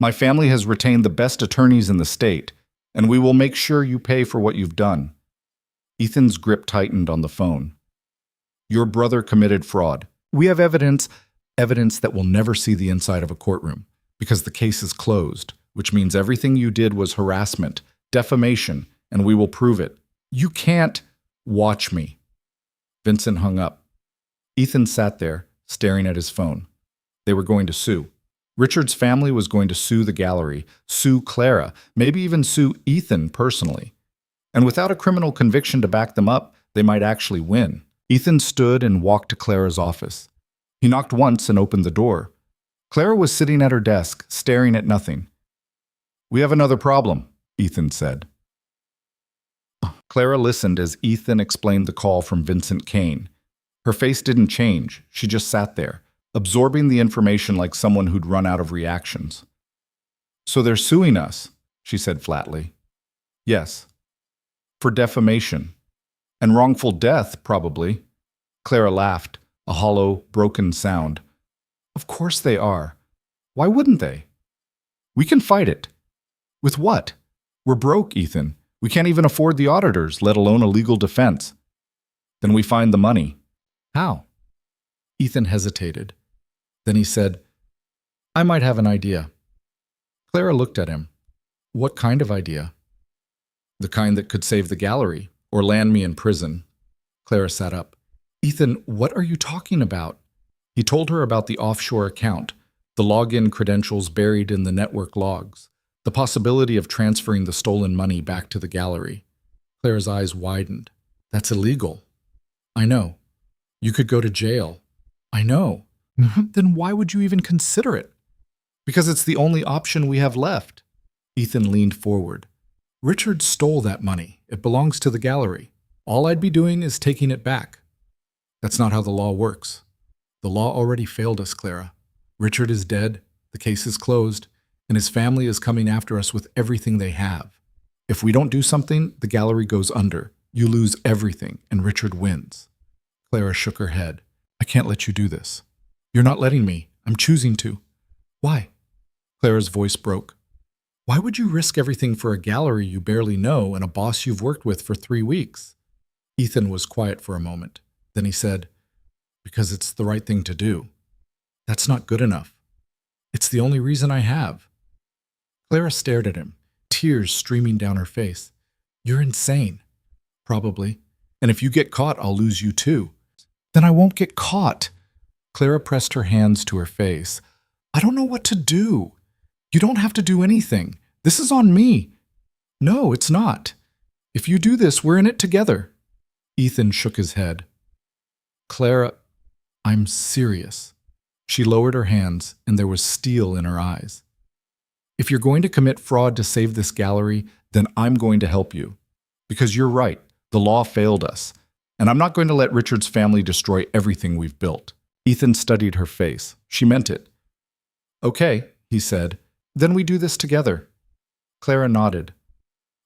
S1: My family has retained the best attorneys in the state, and we will make sure you pay for what you've done. Ethan's grip tightened on the phone. Your brother committed fraud. We have evidence that will never see the inside of a courtroom, because the case is closed, which means everything you did was harassment, defamation, and we will prove it. You can't watch me. Vincent hung up. Ethan sat there, staring at his phone. They were going to sue. Richard's family was going to sue the gallery, sue Clara, maybe even sue Ethan personally. And without a criminal conviction to back them up, they might actually win. Ethan stood and walked to Clara's office. He knocked once and opened the door. Clara was sitting at her desk, staring at nothing. We have another problem, Ethan said. Clara listened as Ethan explained the call from Vincent Kane. Her face didn't change. She just sat there, absorbing the information like someone who'd run out of reactions. So they're suing us, she said flatly. Yes. For defamation. And wrongful death, probably. Clara laughed, a hollow, broken sound. Of course they are. Why wouldn't they? We can fight it. With what? We're broke, Ethan. We can't even afford the auditors, let alone a legal defense. Then we find the money. How? Ethan hesitated. Then he said, I might have an idea. Clara looked at him. What kind of idea? The kind that could save the gallery, or land me in prison. Clara sat up. Ethan, what are you talking about? He told her about the offshore account, the login credentials buried in the network logs, the possibility of transferring the stolen money back to the gallery. Clara's eyes widened. That's illegal. I know. You could go to jail. I know. Then why would you even consider it? Because it's the only option we have left. Ethan leaned forward. Richard stole that money. It belongs to the gallery. All I'd be doing is taking it back. That's not how the law works. The law already failed us, Clara. Richard is dead, the case is closed, and his family is coming after us with everything they have. If we don't do something, the gallery goes under. You lose everything, and Richard wins. Clara shook her head. I can't let you do this. You're not letting me. I'm choosing to. Why? Clara's voice broke.
S2: Why would you risk everything for a gallery you barely know and a boss you've worked with for 3 weeks? Ethan was quiet for a moment. Then he said, because it's the right thing to do. That's not good enough. It's the only reason I have. Clara stared at him, tears streaming down her face. You're insane. Probably. And if you get caught, I'll lose you too. Then I won't get caught. Clara pressed her hands to her face. I don't know what to do. You don't have to do anything. This is on me. No, it's not. If you do this, we're in it together. Ethan shook his head. Clara, I'm serious. She lowered her hands, and there was steel in her eyes. If you're going to commit fraud to save this gallery, then I'm going to help you. Because you're right, the law failed us, and I'm not going to let Richard's family destroy everything we've built. Ethan studied her face. She meant it. Okay, he said. Then we do this together. Clara nodded.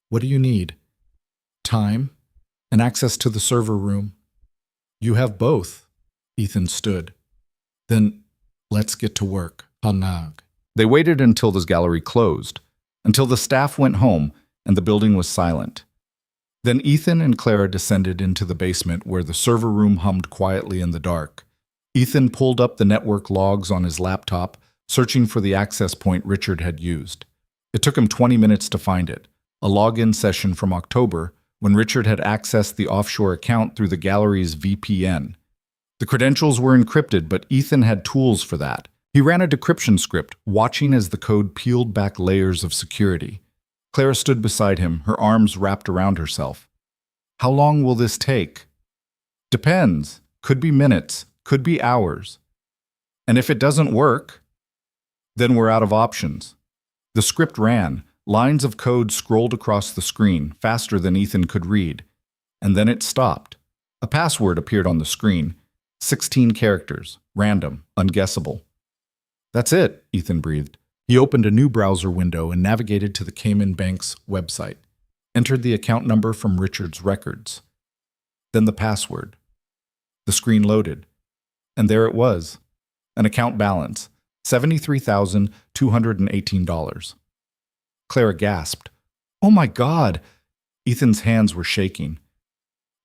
S2: What do you need? Time and access to the server room. You have both. Ethan stood. Then let's get to work. Hanag.
S1: They waited until the gallery closed, until the staff went home and the building was silent. Then Ethan and Clara descended into the basement where the server room hummed quietly in the dark. Ethan pulled up the network logs on his laptop, searching for the access point Richard had used. It took him 20 minutes to find it, a login session from October when Richard had accessed the offshore account through the gallery's VPN. The credentials were encrypted, but Ethan had tools for that. He ran a decryption script, watching as the code peeled back layers of security. Clara stood beside him, her arms wrapped around herself. How long will this take? Depends. Could be minutes, could be hours. And if it doesn't work, then we're out of options. The script ran. Lines of code scrolled across the screen, faster than Ethan could read. And then it stopped. A password appeared on the screen. 16 characters, random, unguessable. That's it, Ethan breathed. He opened a new browser window and navigated to the Cayman Bank's website, entered the account number from Richard's records. Then the password. The screen loaded. And there it was. An account balance, $73,218. Clara gasped. Oh my God! Ethan's hands were shaking.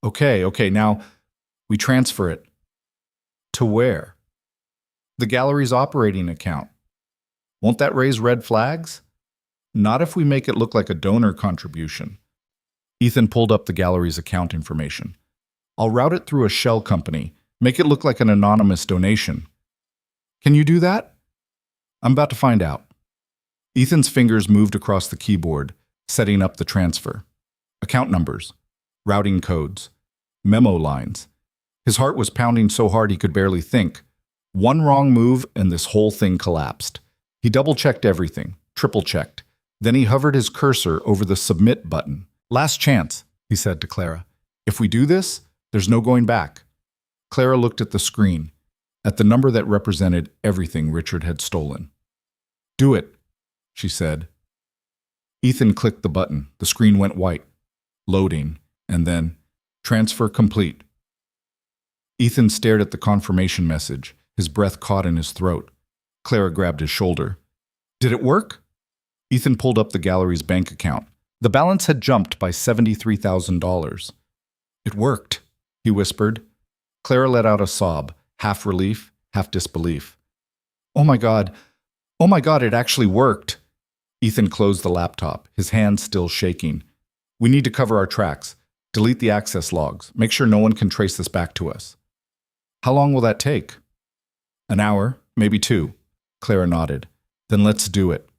S1: Okay, now we transfer it. To where? The gallery's operating account. Won't that raise red flags? Not if we make it look like a donor contribution. Ethan pulled up the gallery's account information. I'll route it through a shell company, make it look like an anonymous donation. Can you do that? I'm about to find out. Ethan's fingers moved across the keyboard, setting up the transfer. Account numbers, routing codes, memo lines. His heart was pounding so hard he could barely think. One wrong move and this whole thing collapsed. He double-checked everything, triple-checked. Then he hovered his cursor over the submit button. Last chance, he said to Clara. If we do this, there's no going back. Clara looked at the screen, at the number that represented everything Richard had stolen. Do it, she said. Ethan clicked the button. The screen went white. Loading, and then transfer complete. Ethan stared at the confirmation message, his breath caught in his throat. Clara grabbed his shoulder. Did it work? Ethan pulled up the gallery's bank account. The balance had jumped by $73,000. It worked, he whispered. Clara let out a sob, half relief, half disbelief. Oh my God, it actually worked. Ethan closed the laptop, his hands still shaking. We need to cover our tracks. Delete the access logs. Make sure no one can trace this back to us. How long will that take? An hour, maybe 2. Clara nodded. Then let's do it.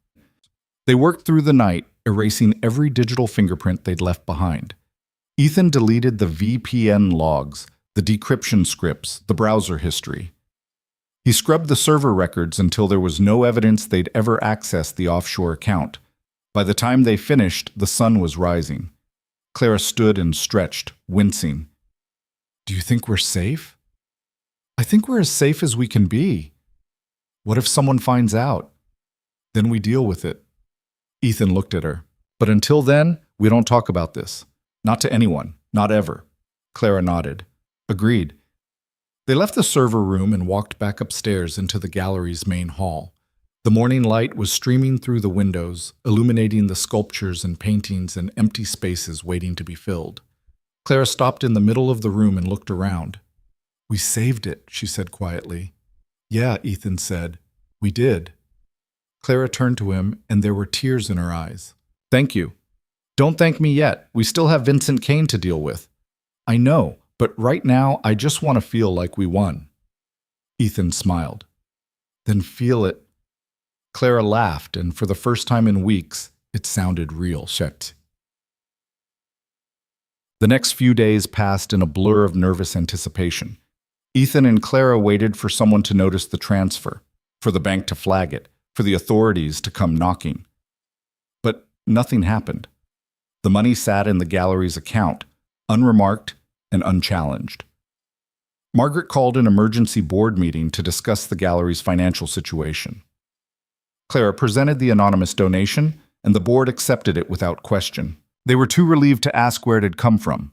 S1: They worked through the night, erasing every digital fingerprint they'd left behind. Ethan deleted the VPN logs, the decryption scripts, the browser history. He scrubbed the server records until there was no evidence they'd ever accessed the offshore account. By the time they finished, the sun was rising. Clara stood and stretched, wincing. Do you think we're safe? I think we're as safe as we can be. What if someone finds out? Then we deal with it. Ethan looked at her. But until then, we don't talk about this. Not to anyone. Not ever. Clara nodded. Agreed. They left the server room and walked back upstairs into the gallery's main hall. The
S2: The morning light was streaming through the windows, illuminating the sculptures and paintings and empty spaces waiting to be filled. Clara stopped in the middle of the room and looked around. "We saved it," she said quietly. "Yeah," Ethan said. "We did." Clara turned to him, and there were tears in her eyes. "Thank you." "Don't thank me yet. We still have Vincent Kane to deal with." "I know, but right now I just want to feel like we won." Ethan smiled. "Then feel it." Clara laughed, and for the first time in weeks, it sounded real. Shit. The next few days passed in a blur of nervous anticipation. Ethan and Clara waited for someone to notice the transfer, for the bank to flag it, for the authorities to come knocking. But nothing happened. The money sat in the gallery's account, unremarked and unchallenged. Margaret called an emergency board meeting to discuss the gallery's financial situation. Clara presented the anonymous donation, and the board accepted it without question. They were too relieved to ask where it had come from.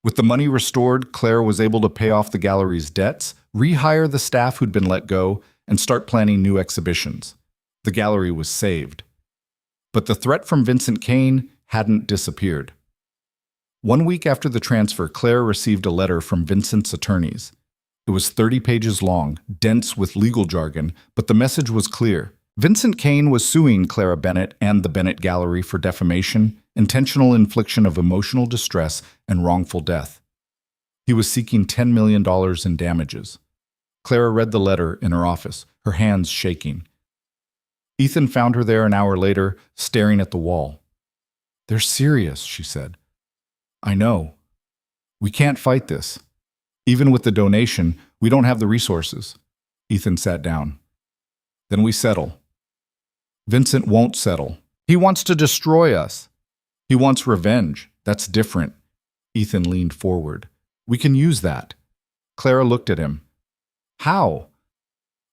S2: With the money restored, Clara was able to pay off the gallery's debts, rehire the staff who'd been let go, and start planning new exhibitions. The gallery was saved. But the threat from Vincent Kane hadn't disappeared. 1 week after the transfer, Clara received a letter from Vincent's attorneys. It was 30 pages long, dense with legal jargon, but the message was clear. Vincent Kane was suing Clara Bennett and the Bennett Gallery for defamation, intentional infliction of emotional distress, and wrongful death. He was seeking $10 million in damages. Clara read the letter in her office, her hands shaking. Ethan found her there an hour later, staring at the wall. "They're serious," she said. "I know. We can't fight this. Even with the donation, we don't have the resources." Ethan sat down. "Then we settle." "Vincent won't settle. He wants to destroy us. He wants revenge. That's different." Ethan leaned forward. "We can use that." Clara looked at him. "How?"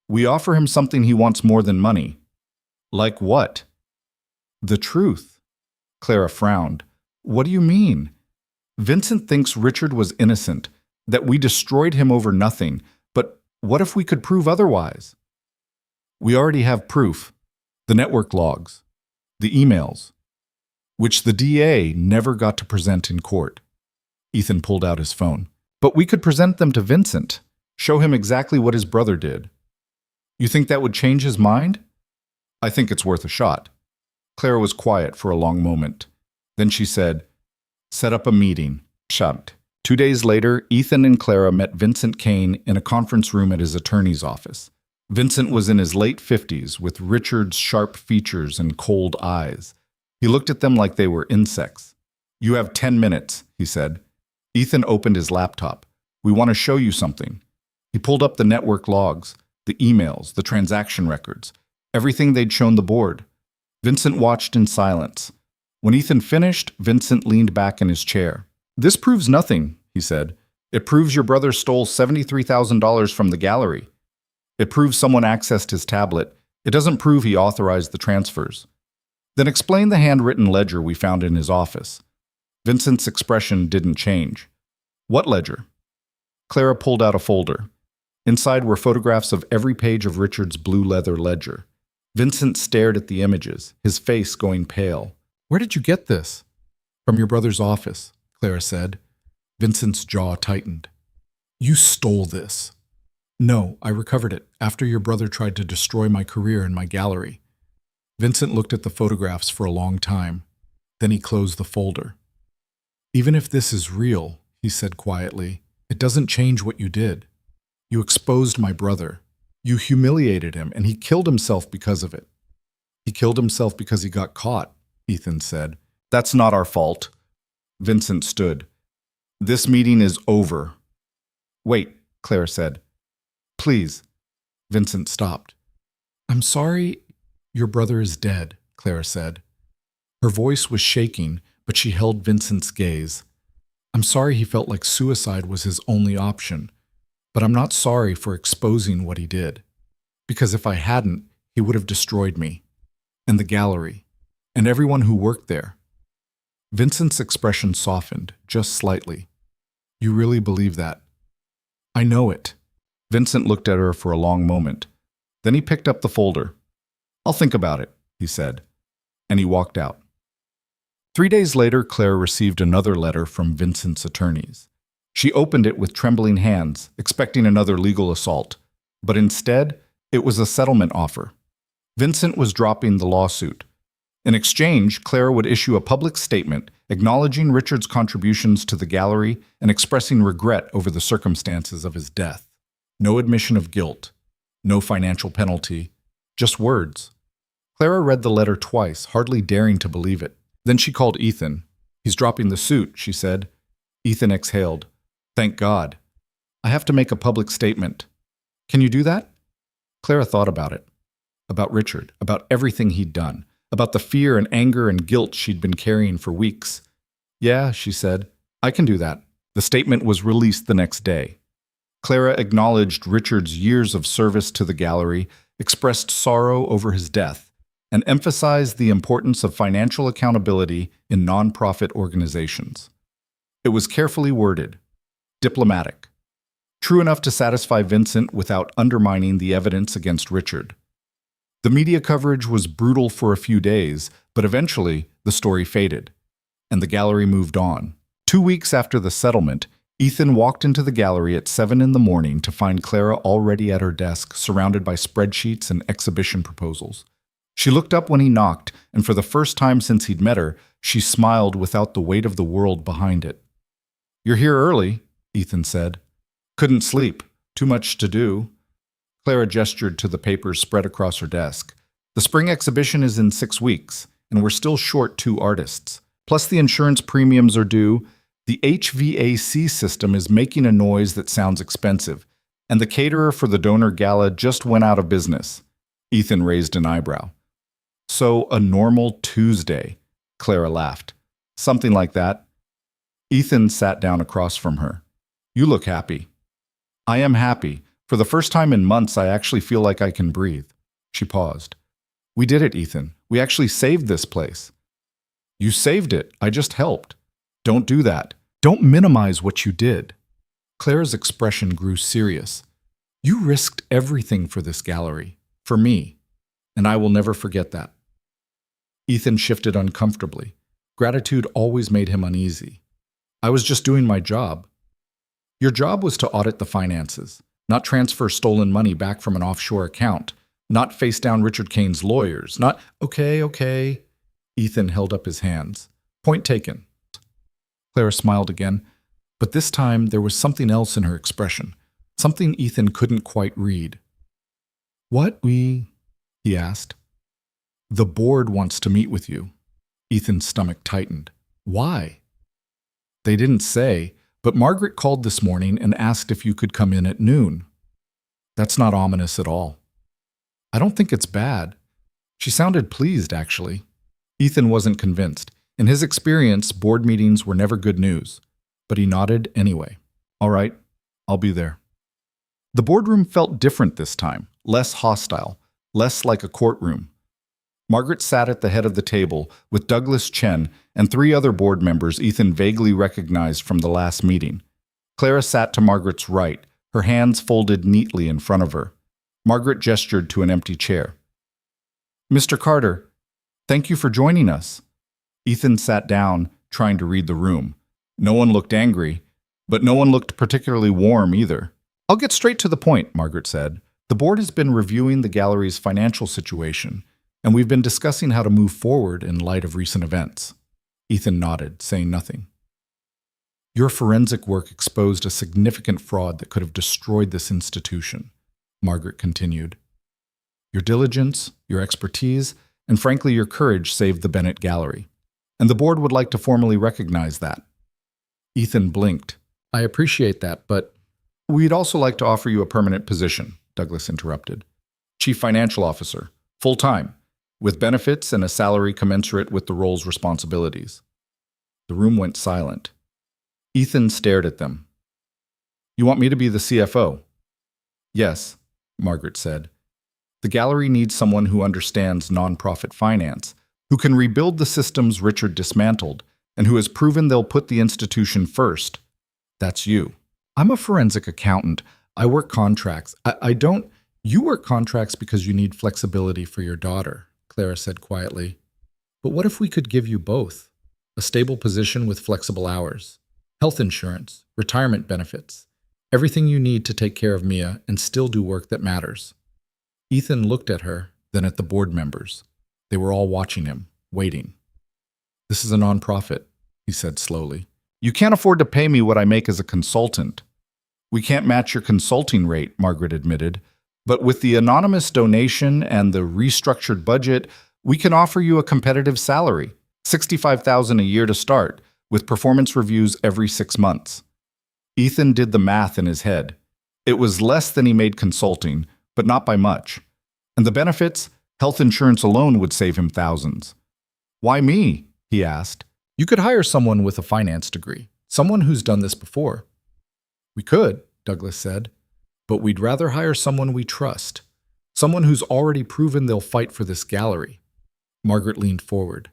S2: "We offer him something he wants more than money." "Like what?" "The truth." Clara frowned. "What do you mean?" "Vincent thinks Richard was innocent, that we destroyed him over nothing, but what if we could prove otherwise?" "We already have proof. The network logs, the emails, which the DA never got to present in court." Ethan pulled out his phone. "But we could present them to Vincent, show him exactly what his brother did. You think that would change his mind?" "I think it's worth a shot." Clara was quiet for a long moment. Then she said, "Set up a meeting." Shucked. 2 days later, Ethan and Clara met Vincent Kane in a conference room at his attorney's office. Vincent was in his late 50s, with Richard's sharp features and cold eyes. He looked at them like they were insects. "You have 10 minutes, he said. Ethan opened his laptop. "We want to show you something." He pulled up the network logs, the emails, the transaction records, everything they'd shown the board. Vincent watched in silence. When Ethan finished, Vincent leaned back in his chair. "This proves nothing," he said. "It proves your brother stole $73,000 from the gallery. It proves someone accessed his tablet. It doesn't prove he authorized the transfers." "Then explain the handwritten ledger we found in his office." Vincent's expression didn't change. "What ledger?" Clara pulled out a folder. Inside were photographs of every page of Richard's blue leather ledger. Vincent stared at the images, his face going pale. "Where did you get this?" "From your brother's office," Clara said. Vincent's jaw tightened. "You stole this." "No, I recovered it after your brother tried to destroy my career in my gallery." Vincent looked at the photographs for a long time. Then he closed the folder. "Even if this is real," he said quietly, "it doesn't change what you did. You exposed my brother. You humiliated him, and he killed himself because of it." "He killed himself because he got caught," Ethan said. "That's not our fault." Vincent stood. "This meeting is over." "Wait," Clara said. "Please." Vincent stopped. "I'm sorry your brother is dead," Clara said. Her voice was shaking, but she held Vincent's gaze. "I'm sorry he felt like suicide was his only option, but I'm not sorry for exposing what he did. Because if I hadn't, he would have destroyed me, and the gallery, and everyone who worked there." Vincent's expression softened, just slightly. "You really believe that?" "I know it." Vincent looked at her for a long moment. Then he picked up the folder.
S1: I'll think about it, he said, and he walked out. 3 days later, Claire received another letter from Vincent's attorneys. She opened it with trembling hands, expecting another legal assault, but instead, it was a settlement offer. Vincent was dropping the lawsuit. In exchange, Claire would issue a public statement acknowledging Richard's contributions to the gallery and expressing regret over the circumstances of his death. No admission of guilt, no financial penalty, just words. Clara read the letter twice, hardly daring to believe it. Then she called Ethan. He's dropping the suit, she said. Ethan exhaled. Thank God. I have to make a public statement. Can you do that? Clara thought about it. About Richard, about everything he'd done, about the fear and anger and guilt she'd been carrying for weeks. Yeah, she said, I can do that. The statement was released the next day. Clara acknowledged Richard's years of service to the gallery, expressed sorrow over his death, and emphasized the importance of financial accountability in nonprofit organizations. It was carefully worded, diplomatic, true enough to satisfy Vincent without undermining the evidence against Richard. The media coverage was brutal for a few days, but eventually the story faded, and the gallery moved on. 2 weeks after the settlement, Ethan walked into the gallery at 7 a.m. to find Clara already at her desk, surrounded by spreadsheets and exhibition proposals. She looked up when he knocked, and for the first time since he'd met her, she smiled without the weight of the world behind it. You're here early, Ethan said. Couldn't sleep. Too much to do. Clara gestured to the papers spread across her desk. The spring exhibition is in 6 weeks, and we're still short 2 artists. Plus the insurance premiums are due. The HVAC system is making a noise that sounds expensive, and the caterer for the donor gala just went out of business. Ethan raised an eyebrow. So a normal Tuesday, Clara laughed. Something like that. Ethan sat down across from her. You look happy. I am happy. For the first time in months, I actually feel like I can breathe. She paused. We did it, Ethan. We actually saved this place. You saved it. I just helped. Don't do that. Don't minimize what you did. Clara's expression grew serious. You risked everything for this gallery, for me, and I will never forget that. Ethan shifted uncomfortably. Gratitude always made him uneasy. I was just doing my job. Your job was to audit the finances, not transfer stolen money back from an offshore account, not face down Richard Kane's lawyers, not— Okay. Ethan held up his hands. Point taken. Clara smiled again, but this time there was something else in her expression, something Ethan couldn't quite read. What he asked. The board wants to meet with you. Ethan's stomach tightened. Why? They didn't say, but Margaret called this morning and asked if you could come in at noon. That's not ominous at all. I don't think it's bad. She sounded pleased, actually. Ethan wasn't convinced. In his experience, board meetings were never good news, but he nodded anyway. All right, I'll be there. The boardroom felt different this time, less hostile, less like a courtroom. Margaret sat at the head of the table with Douglas Chen and 3 other board members Ethan vaguely recognized from the last meeting. Clara sat to Margaret's right, her hands folded neatly in front of her. Margaret gestured to an empty chair. Mr. Carter, thank you for joining us. Ethan sat down, trying to read the room. No one looked angry, but no one looked particularly warm either. I'll get straight to the point, Margaret said. The board has been reviewing the gallery's financial situation, and we've been discussing how to move forward in light of recent events. Ethan nodded, saying nothing. Your forensic work exposed a significant fraud that could have destroyed this institution, Margaret continued. Your diligence, your expertise, and frankly your courage saved the Bennett Gallery, and the board would like to formally recognize that. Ethan blinked. I appreciate that, but we'd also like to offer you a permanent position, Douglas interrupted. Chief Financial Officer, full-time, with benefits and a salary commensurate with the role's responsibilities. The room went silent. Ethan stared at them. You want me to be the CFO? Yes, Margaret said. The gallery needs someone who understands nonprofit finance, who can rebuild the systems Richard dismantled, and who has proven they'll put the institution first. That's you. I'm a forensic accountant. I work contracts. I don't—
S2: You work contracts because you need flexibility for your daughter, Clara said quietly. But what if we could give you both? A stable position with flexible hours, health insurance, retirement benefits, everything you need to take care of Mia and still do work that matters. Ethan looked at her, then at the board members. They were all watching him, waiting. This is a nonprofit, he said slowly.
S1: You can't afford to pay me what I make as a consultant. We can't match your consulting rate, Margaret admitted. But with the anonymous donation and the restructured budget, we can offer you a competitive salary, $65,000 a year to start, with performance reviews every 6 months. Ethan did the math in his head. It was less than he made consulting, but not by much. And the benefits, health insurance alone would save him thousands. Why me? He asked.
S2: You could hire someone with a finance degree, someone who's done this before. We could, Douglas said, but we'd rather hire someone we trust, someone who's already proven they'll fight for this gallery. Margaret leaned forward.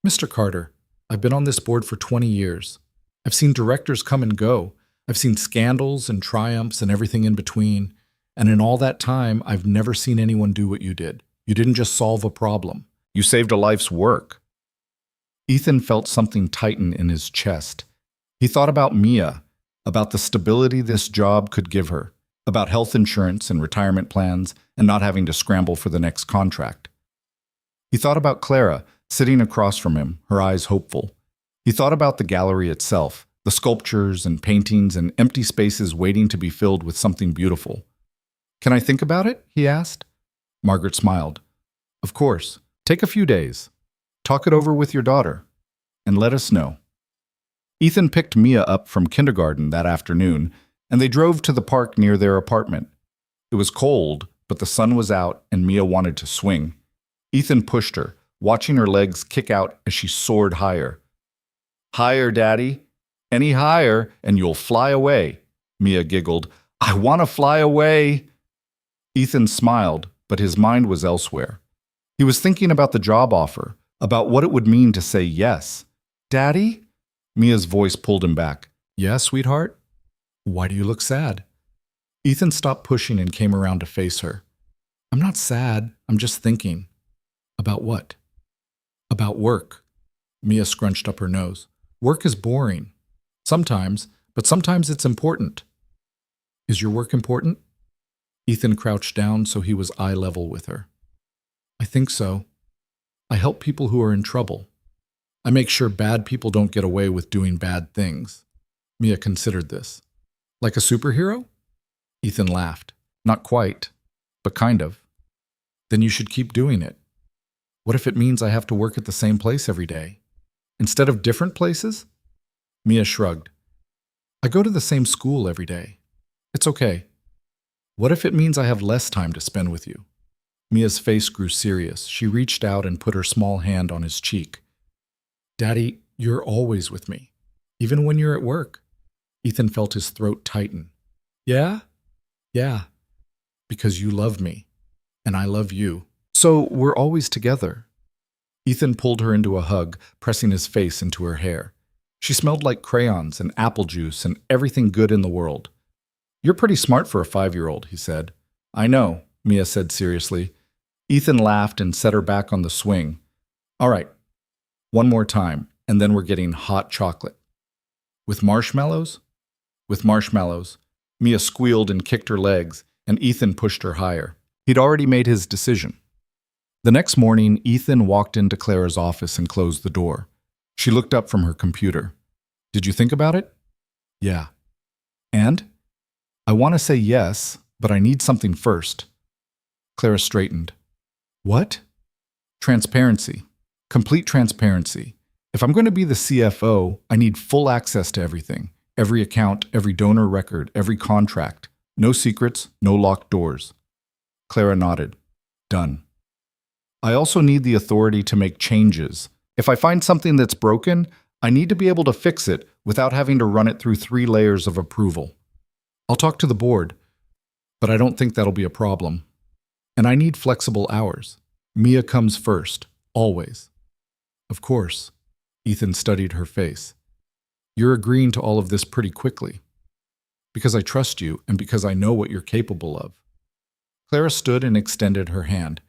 S2: Mr. Carter, I've been on this board for 20 years. I've seen directors come and go. I've seen scandals and triumphs and everything in between. And in all that time, I've never seen anyone do what you did. You didn't just solve a problem.
S1: You saved a life's work. Ethan felt something tighten in his chest. He thought about Mia, about the stability this job could give her, about health insurance and retirement plans, and not having to scramble for the next contract. He thought about Clara, sitting across from him, her eyes hopeful. He thought about the gallery itself, the sculptures and paintings and empty spaces waiting to be filled with something beautiful. Can I think about it? He asked. Margaret smiled. Of course. Take a few days. Talk it over with your daughter, and let us know. Ethan picked Mia up from kindergarten that afternoon, and they drove to the park near their apartment. It was cold, but the sun was out, and Mia wanted to swing. Ethan pushed her, watching her legs kick out as she soared higher. Higher, Daddy. Any higher, and you'll fly away, Mia giggled. I want to fly away. Ethan smiled, but his mind was elsewhere. He was thinking about the job offer, about what it would mean to say yes. Daddy? Mia's voice pulled him back. Yes, sweetheart? Why do you look sad? Ethan stopped pushing and came around to face her. I'm not sad. I'm just thinking. About what? About work. Mia scrunched up her nose. Work is boring. Sometimes, but sometimes it's important. Is your work important? Ethan crouched down so he was eye level with her. I think so. I help people who are in trouble. I make sure bad people don't get away with doing bad things. Mia considered this. Like a superhero? Ethan laughed. Not quite, but kind of. Then you should keep doing it. What if it means I have to work at the same place every day? Instead of different places? Mia shrugged. I go to the same school every day. It's okay. What if it means I have less time to spend with you? Mia's face grew serious. She reached out and put her small hand on his cheek. Daddy, you're always with me, even when you're at work. Ethan felt his throat tighten. Yeah? Yeah. Because you love me, and I love you. So we're always together. Ethan pulled her into a hug, pressing his face into her hair. She smelled like crayons and apple juice and everything good in the world. You're pretty smart for a 5-year-old, he said. I know, Mia said seriously. Ethan laughed and set her back on the swing. All right, one more time, and then we're getting hot chocolate. With marshmallows? With marshmallows. Mia squealed and kicked her legs, and Ethan pushed her higher. He'd already made his decision. The next morning, Ethan walked into Clara's office and closed the door. She looked up from her computer. Did you think about it? Yeah. And? I want to say yes, but I need something first. Clara straightened. What? Transparency. Complete transparency. If I'm going to be the CFO, I need full access to everything. Every account, every donor record, every contract. No secrets, no locked doors. Clara nodded. Done. I also need the authority to make changes. If I find something that's broken, I need to be able to fix it without having to run it through 3 layers of approval. I'll talk to the board, but I don't think that'll be a problem. And I need flexible hours. Mia comes first, always. Of course. Ethan studied her face. You're agreeing to all of this pretty quickly. Because I trust you and because I know what you're capable of.
S2: Clara stood and extended her hand.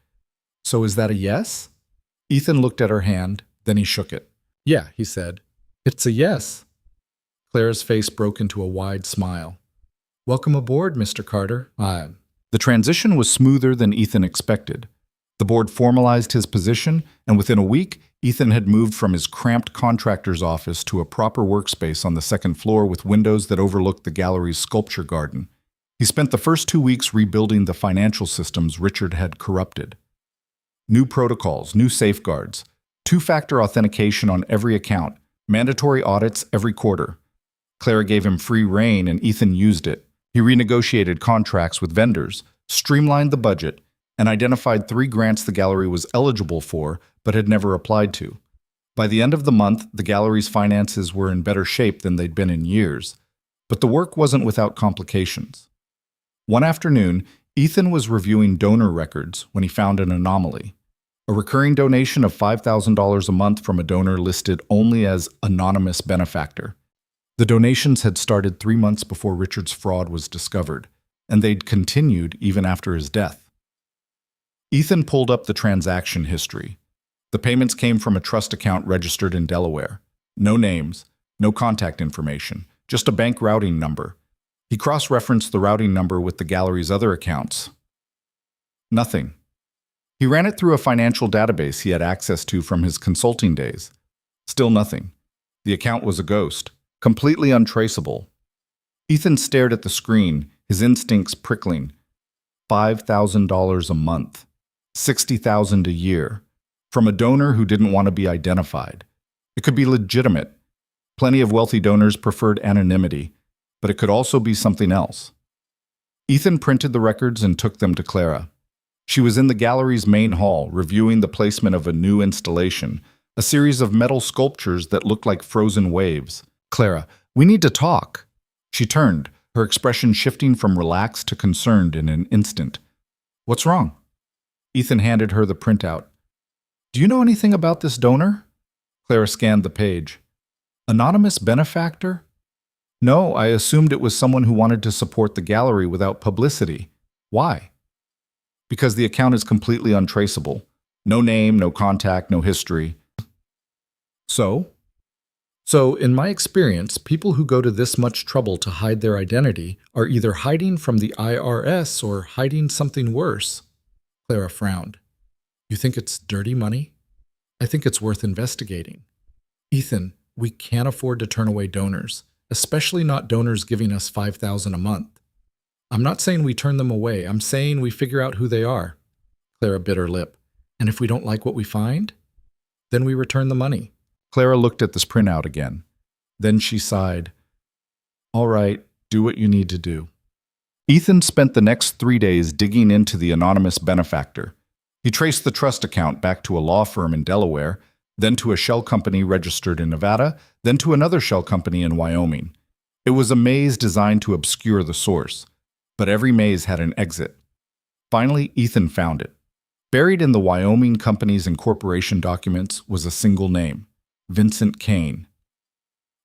S2: So is that a yes? Ethan looked at her hand, then he shook it. Yeah, he said. It's a yes. Clara's face broke into a wide smile. Welcome aboard, Mr. Carter.
S1: The transition was smoother than Ethan expected. The board formalized his position, and within a week, Ethan had moved from his cramped contractor's office to a proper workspace on the second floor with windows that overlooked the gallery's sculpture garden. He spent the first 2 weeks rebuilding the financial systems Richard had corrupted. New protocols, new safeguards, two-factor authentication on every account, mandatory audits every quarter. Clara gave him free rein and Ethan used it. He renegotiated contracts with vendors, streamlined the budget, and identified 3 grants the gallery was eligible for but had never applied to. By the end of the month, the gallery's finances were in better shape than they'd been in years, but the work wasn't without complications. One afternoon, Ethan was reviewing donor records when he found an anomaly. A recurring donation of $5,000 a month from a donor listed only as anonymous benefactor. The donations had started 3 months before Richard's fraud was discovered, and they'd continued even after his death. Ethan pulled up the transaction history. The payments came from a trust account registered in Delaware. No names, no contact information, just a bank routing number. He cross-referenced the routing number with the gallery's other accounts. Nothing. He ran it through a financial database he had access to from his consulting days. Still nothing. The account was a ghost, completely untraceable. Ethan stared at the screen, his instincts prickling. $5,000 a month. $60,000 a year. From a donor who didn't want to be identified. It could be legitimate. Plenty of wealthy donors preferred anonymity, but it could also be something else. Ethan printed the records and took them to Clara. She was in the gallery's main hall, reviewing the placement of a new installation, a series of metal sculptures that looked like frozen waves. Clara, we need to talk. She turned, her expression shifting from relaxed to concerned in an instant. What's wrong? Ethan handed her the printout. Do you know anything about this donor? Clara scanned the page. Anonymous benefactor? No, I assumed it was someone who wanted to support the gallery without publicity. Why? Because the account is completely untraceable. No name, no contact, no history. So, in my experience, people who go to this much trouble to hide their identity are either hiding from the IRS or hiding something worse. Clara frowned. You think it's dirty money? I think it's worth investigating. Ethan, we can't afford to turn away donors, especially not donors giving us $5,000 a month. I'm not saying we turn them away. I'm saying we figure out who they are. Clara bit her lip. And if we don't like what we find, then we return the money. Clara looked at this printout again. Then she sighed. All right, do what you need to do. Ethan spent the next 3 days digging into the anonymous benefactor. He traced the trust account back to a law firm in Delaware, then to a shell company registered in Nevada, then to another shell company in Wyoming. It was a maze designed to obscure the source, but every maze had an exit. Finally, Ethan found it. Buried in the Wyoming company's incorporation documents was a single name, Vincent Kane.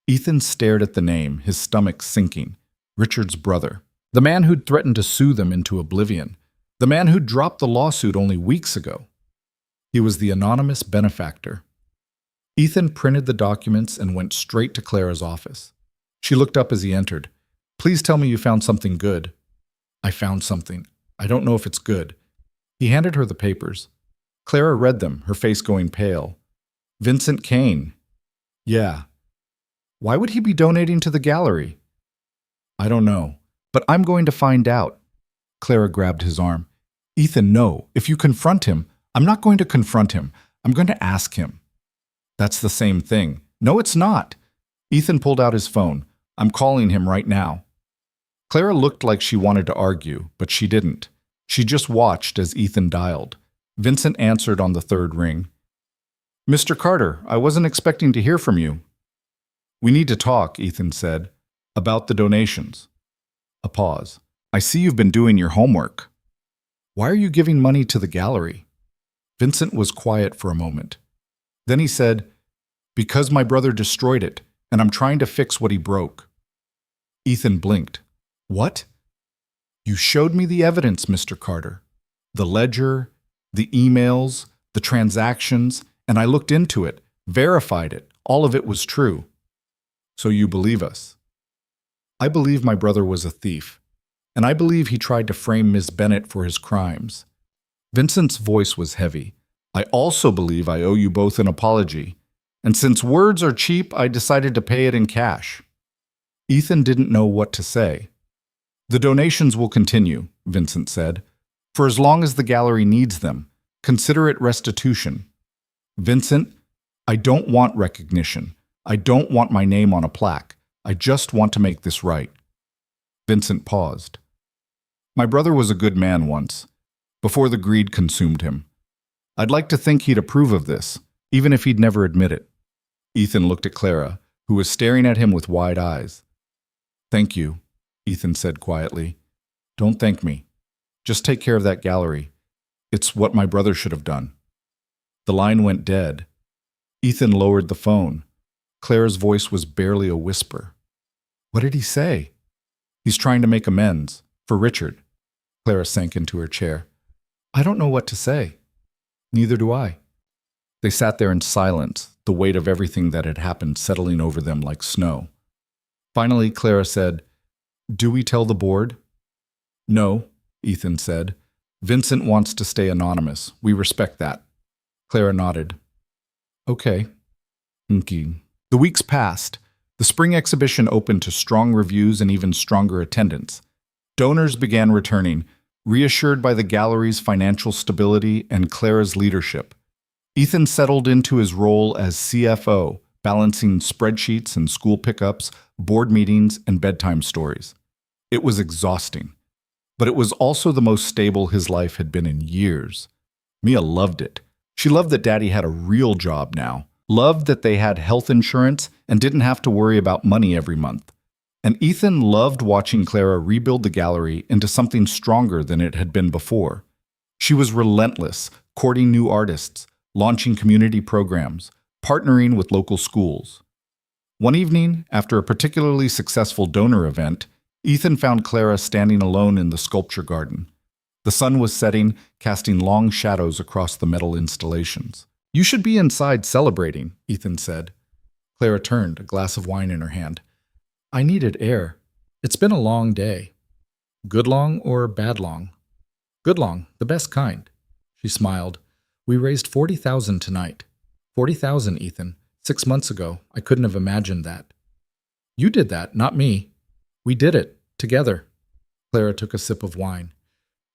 S1: Ethan stared at the name, his stomach sinking. Richard's brother. The man who'd threatened to sue them into oblivion. The man who'd dropped the lawsuit only weeks ago. He was the anonymous benefactor. Ethan printed the documents and went straight to Clara's office. She looked up as he entered. Please tell me you found something good. I found something. I don't know if it's good. He handed her the papers. Clara read them, her face going pale. Vincent Kane. Yeah. Why would he be donating to the gallery? I don't know, but I'm going to find out. Clara grabbed his arm. Ethan, no. If you confront him, I'm not going to confront him. I'm going to ask him. That's the same thing. No, it's not. Ethan pulled out his phone. I'm calling him right now. Clara looked like she wanted to argue, but she didn't. She just watched as Ethan dialed. Vincent answered on the third ring. Mr. Carter, I wasn't expecting to hear from you. We need to talk, Ethan said, about the donations. A pause. I see you've been doing your homework. Why are you giving money to the gallery? Vincent was quiet for a moment. Then he said, because my brother destroyed it, and I'm trying to fix what he broke. Ethan blinked. What? You showed me the evidence, Mr. Carter. The ledger, the emails, the transactions, and I looked into it, verified it. All of it was true. So you believe us? I believe my brother was a thief, and I believe he tried to frame Miss Bennett for his crimes. Vincent's voice was heavy. I also believe I owe you both an apology, and since words are cheap, I decided to pay it in cash. Ethan didn't know what to say. The donations will continue, Vincent said, for as long as the gallery needs them. Consider it restitution. Vincent, I don't want recognition. I don't want my name on a plaque. I just want to make this right. Vincent paused. My brother was a good man once, before the greed consumed him. I'd like to think he'd approve of this, even if he'd never admit it. Ethan looked at Clara, who was staring at him with wide eyes. Thank you, Ethan said quietly. Don't thank me. Just take care of that gallery. It's what my brother should have done. The line went dead. Ethan lowered the phone. Clara's voice was barely a whisper. What did he say? He's trying to make amends. For Richard. Clara sank into her chair. I don't know what to say. Neither do I. They sat there in silence, the weight of everything that had happened settling over them like snow. Finally, Clara said, Do we tell the board? No, Ethan said. Vincent wants to stay anonymous. We respect that. Clara nodded. Okay. The weeks passed. The spring exhibition opened to strong reviews and even stronger attendance. Donors began returning, reassured by the gallery's financial stability and Clara's leadership. Ethan settled into his role as CFO, balancing spreadsheets and school pickups, board meetings, and bedtime stories. It was exhausting, but it was also the most stable his life had been in years. Mia loved it. She loved that Daddy had a real job now, loved that they had health insurance and didn't have to worry about money every month. And Ethan loved watching Clara rebuild the gallery into something stronger than it had been before. She was relentless, courting new artists, launching community programs, partnering with local schools. One evening, after a particularly successful donor event, Ethan found Clara standing alone in the sculpture garden. The sun was setting, casting long shadows across the metal installations. You should be inside celebrating, Ethan said. Clara turned, a glass of wine in her hand. I needed air. It's been a long day. Good long or bad long? Good long, the best kind. She smiled. We raised 40,000 tonight. 40,000, Ethan. 6 months ago, I couldn't have imagined that. You did that, not me. We did it, together. Clara took a sip of wine.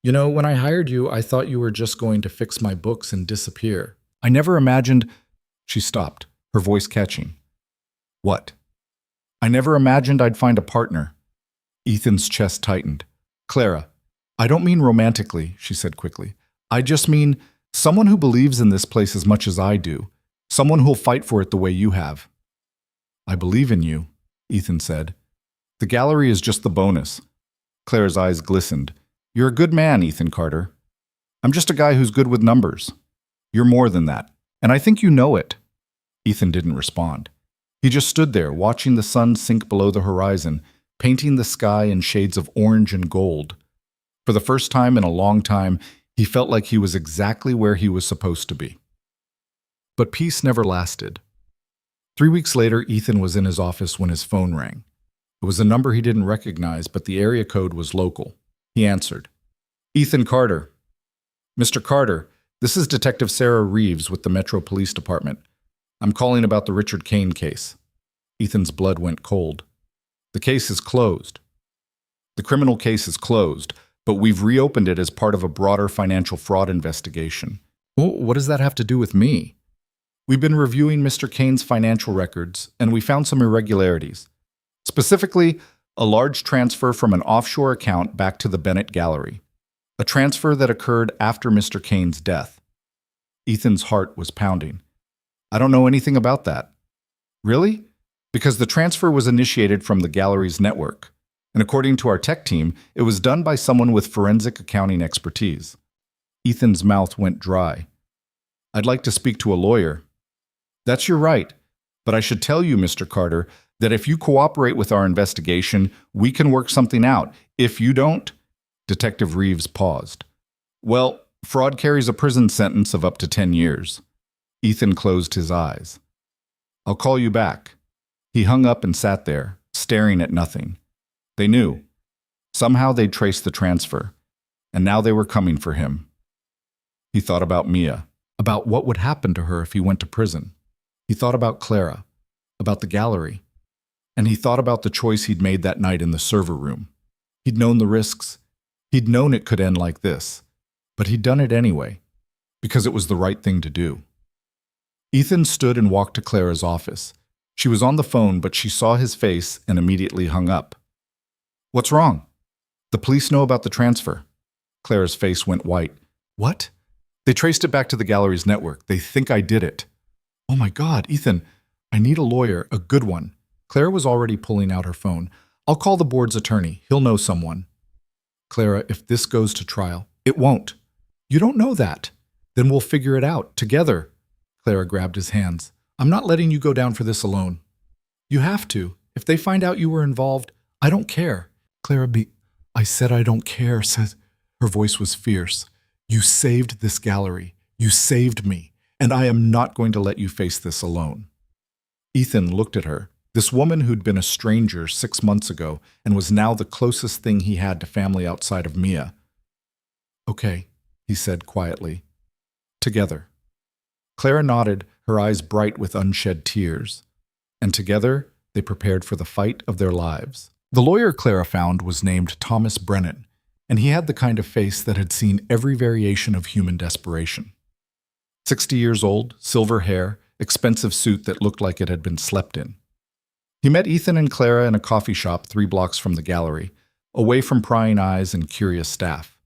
S1: You know, when I hired you, I thought you were just going to fix my books and disappear. I never imagined... She stopped, her voice catching. What? I never imagined I'd find a partner. Ethan's chest tightened. Clara, I don't mean romantically, she said quickly. I just mean someone who believes in this place as much as I do. Someone who'll fight for it the way you have. I believe in you, Ethan said. The gallery is just the bonus. Clara's eyes glistened. You're a good man, Ethan Carter. I'm just a guy who's good with numbers. You're more than that, and I think you know it. Ethan didn't respond. He just stood there, watching the sun sink below the horizon, painting the sky in shades of orange and gold. For the first time in a long time, he felt like he was exactly where he was supposed to be. But peace never lasted. 3 weeks later, Ethan was in his office when his phone rang. It was a number he didn't recognize, but the area code was local. He answered. Ethan Carter. Mr. Carter, this is Detective Sarah Reeves with the Metro Police Department. I'm calling about the Richard Kane case. Ethan's blood went cold. The case is closed. The criminal case is closed, but we've reopened it as part of a broader financial fraud investigation. Well, what does that have to do with me? We've been reviewing Mr. Kane's financial records, and we found some irregularities. Specifically, a large transfer from an offshore account back to the Bennett Gallery. A transfer that occurred after Mr. Kane's death. Ethan's heart was pounding. I don't know anything about that. Really? Because the transfer was initiated from the gallery's network, and according to our tech team, it was done by someone with forensic accounting expertise. Ethan's mouth went dry. I'd like to speak to a lawyer. That's your right, but I should tell you, Mr. Carter, that if you cooperate with our investigation, we can work something out. If you don't... Detective Reeves paused. Well, Fraud carries a prison sentence of up to 10 years. Ethan closed his eyes. I'll call you back. He hung up and sat there, staring at nothing. They knew. Somehow they'd traced the transfer, and now they were coming for him. He thought about Mia, about what would happen to her if he went to prison. He thought about Clara, about the gallery, and he thought about the choice he'd made that night in the server room. He'd known the risks. He'd known it could end like this, but he'd done it anyway, because it was the right thing to do. Ethan stood and walked to Clara's office. She was on the phone, but she saw his face and immediately hung up. What's wrong? The police know about the transfer. Clara's face went white. What? They traced it back to the gallery's network. They think I did it. Oh my God, Ethan, I need a lawyer, a good one. Clara was already pulling out her phone. I'll call the board's attorney. He'll know someone. Clara, if this goes to trial, it won't. You don't know that. Then we'll figure it out, together. Clara grabbed his hands. I'm not letting you go down for this alone. You have to. If they find out you were involved, I don't care. Clara I said I don't care, said. Her voice was fierce. You saved this gallery. You saved me. And I am not going to let you face this alone. Ethan looked at her, this woman who'd been a stranger 6 months ago and was now the closest thing he had to family outside of Mia. Okay, he said quietly. Together. Clara nodded, her eyes bright with unshed tears. And together, they prepared for the fight of their lives. The lawyer Clara found was named Thomas Brennan, and he had the kind of face that had seen every variation of human desperation. 60 years old, silver hair, expensive suit that looked like it had been slept in. He met Ethan and Clara in a coffee shop 3 blocks from the gallery, away from prying eyes and curious staff.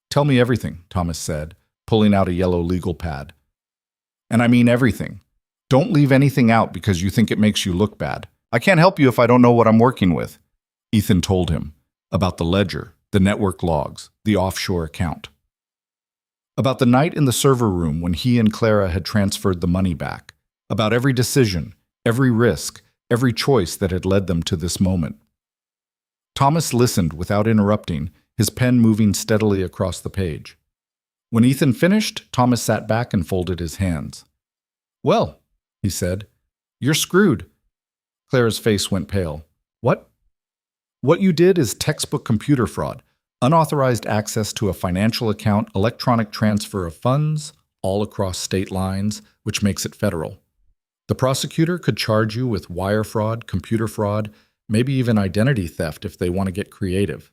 S1: Tell me everything, Thomas said, pulling out a yellow legal pad. And I mean everything. Don't leave anything out because you think it makes you look bad. I can't help you if I don't know what I'm working with. Ethan told him about the ledger, the network logs, the offshore account. About the night in the server room when he and Clara had transferred the money back. About every decision, every risk, every choice that had led them to this moment. Thomas listened without interrupting, his pen moving steadily across the page. When Ethan finished, Thomas sat back and folded his hands. Well, he said, you're screwed. Clara's face went pale. What? What you did is textbook computer fraud. Unauthorized access to a financial account, electronic transfer of funds, all across state lines, which makes it federal. The prosecutor could charge you with wire fraud, computer fraud, maybe even identity theft if they want to get creative.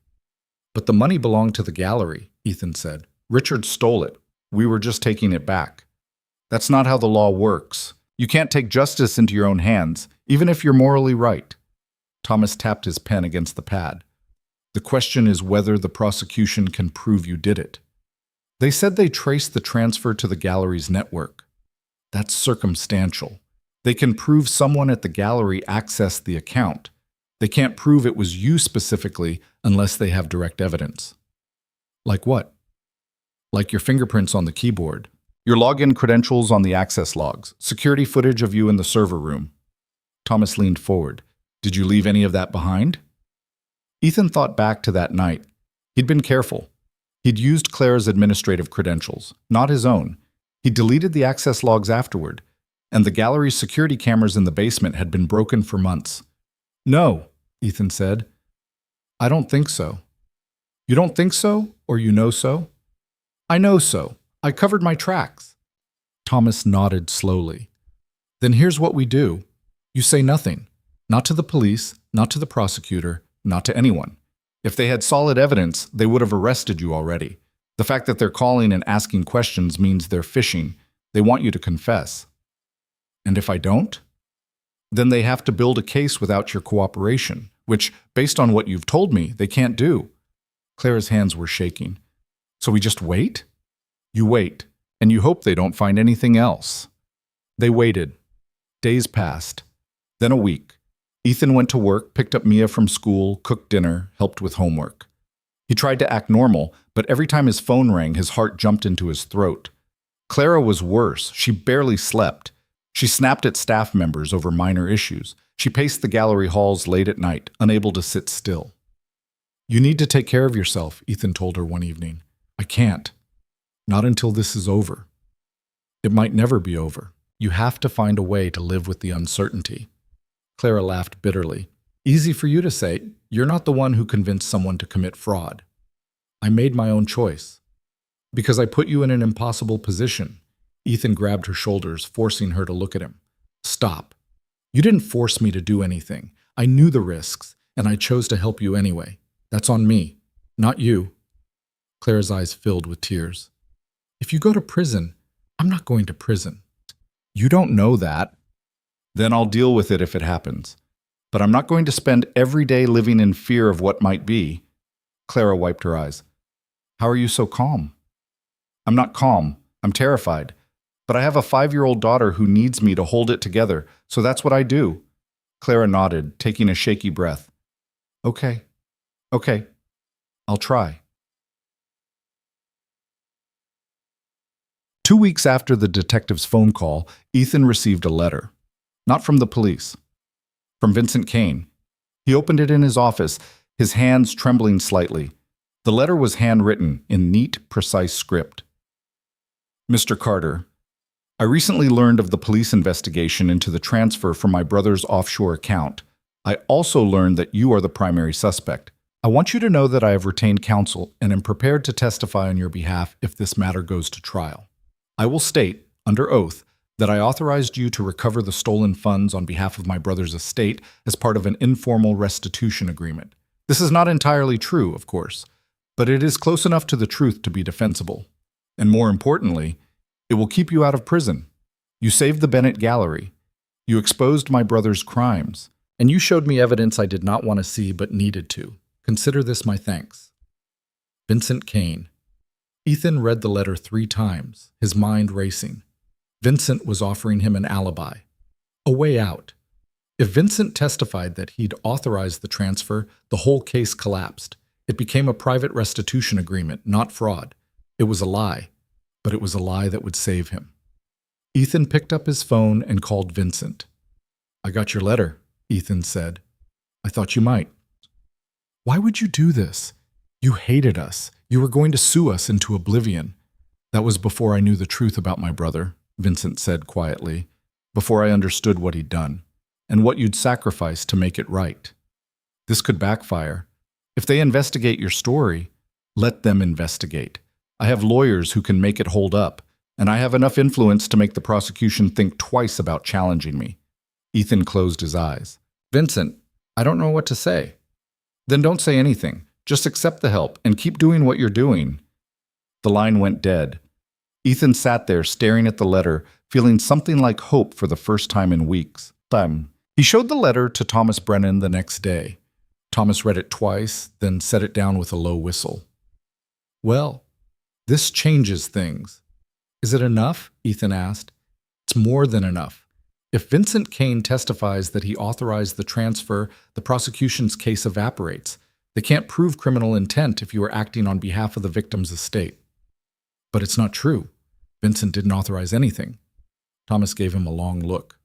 S1: But the money belonged to the gallery, Ethan said. Richard stole it. We were just taking it back. That's not how the law works. You can't take justice into your own hands, even if you're morally right. Thomas tapped his pen against the pad. The question is whether the prosecution can prove you did it. They said they traced the transfer to the gallery's network. That's circumstantial. They can prove someone at the gallery accessed the account. They can't prove it was you specifically unless they have direct evidence. Like what? Like your fingerprints on the keyboard, your login credentials on the access logs, security footage of you in the server room. Thomas leaned forward. Did you leave any of that behind? Ethan thought back to that night. He'd been careful. He'd used Clara's administrative credentials, not his own. He deleted the access logs afterward, and the gallery's security cameras in the basement had been broken for months. No, Ethan said. I don't think so. You don't think so, or you know so? I know so. I covered my tracks. Thomas nodded slowly. Then here's what we do. You say nothing. Not to the police, not to the prosecutor, not to anyone. If they had solid evidence, they would have arrested you already. The fact that they're calling and asking questions means they're fishing. They want you to confess. And if I don't? Then they have to build a case without your cooperation, which, based on what you've told me, they can't do. Clara's hands were shaking. So we just wait? You wait, and you hope they don't find anything else. They waited. Days passed. Then a week. Ethan went to work, picked up Mia from school, cooked dinner, helped with homework. He tried to act normal, but every time his phone rang, his heart jumped into his throat. Clara was worse. She barely slept. She snapped at staff members over minor issues. She paced the gallery halls late at night, unable to sit still. You need to take care of yourself, Ethan told her one evening. I can't.
S2: Not until this is over. It might never be over. You have to find a way to live with the uncertainty. Clara laughed bitterly. Easy for you to say. You're not the one who convinced someone to commit fraud. I made my own choice. Because I put you in an impossible position. Ethan grabbed her shoulders, forcing her to look at him. Stop. You didn't force me to do anything. I knew the risks, and I chose to help you anyway. That's on me, not you. Clara's eyes filled with tears. If you go to prison, I'm not going to prison.
S1: You don't know that. Then I'll deal with it if it happens. But I'm not going to spend every day living in fear of what might be. Clara wiped her eyes. How are you so calm? I'm not calm. I'm terrified. But I have a 5-year-old daughter who needs me to hold it together, so that's what I do. Clara nodded, taking a shaky breath. Okay. I'll try. 2 weeks after the detective's phone call, Ethan received a letter. Not from the police. From Vincent Kane. He opened it in his office, his hands trembling slightly. The letter was handwritten in neat, precise script. Mr. Carter, I recently learned of the police investigation into the transfer from my brother's offshore account. I also learned that you are the primary suspect. I want you to know that I have retained counsel and am prepared to testify on your behalf if this matter goes to trial. I will state, under oath, that I authorized you to recover the stolen funds on behalf of my brother's estate as part of an informal restitution agreement. This is not entirely true, of course, but it is close enough to the truth to be defensible. And more importantly, it will keep you out of prison. You saved the Bennett Gallery. You exposed my brother's crimes. And you showed me evidence I did not want to see but needed to. Consider this my thanks. Vincent Kane. Ethan read the letter 3 times, his mind racing. Vincent was offering him an alibi. A way out. If Vincent testified that he'd authorized the transfer, the whole case collapsed. It became a private restitution agreement, not fraud. It was a lie. But it was a lie that would save him. Ethan picked up his phone and called Vincent. I got your letter, Ethan said. I thought you might. Why would you do this? You hated us. You were going to sue us into oblivion. That was before I knew the truth about my brother, Vincent said quietly, before I understood what he'd done, and what you'd sacrificed to make it right. This could backfire. If they investigate your story, let them investigate. I have lawyers who can make it hold up, and I have enough influence to make the prosecution think twice about challenging me. Ethan closed his eyes. Vincent, I don't know what to say. Then don't say anything. Just accept the help and keep doing what you're doing. The line went dead. Ethan sat there staring at the letter, feeling something like hope for the first time in weeks. He showed the letter to Thomas Brennan the next day. Thomas read it twice, then set it down with a low whistle. Well, this changes things. Is it enough? Ethan asked. It's more than enough. If Vincent Kane testifies that he authorized the transfer, the prosecution's case evaporates. They can't prove criminal intent if you are acting on behalf of the victim's estate. But it's not true. Vincent didn't authorize anything. Thomas gave him a long look.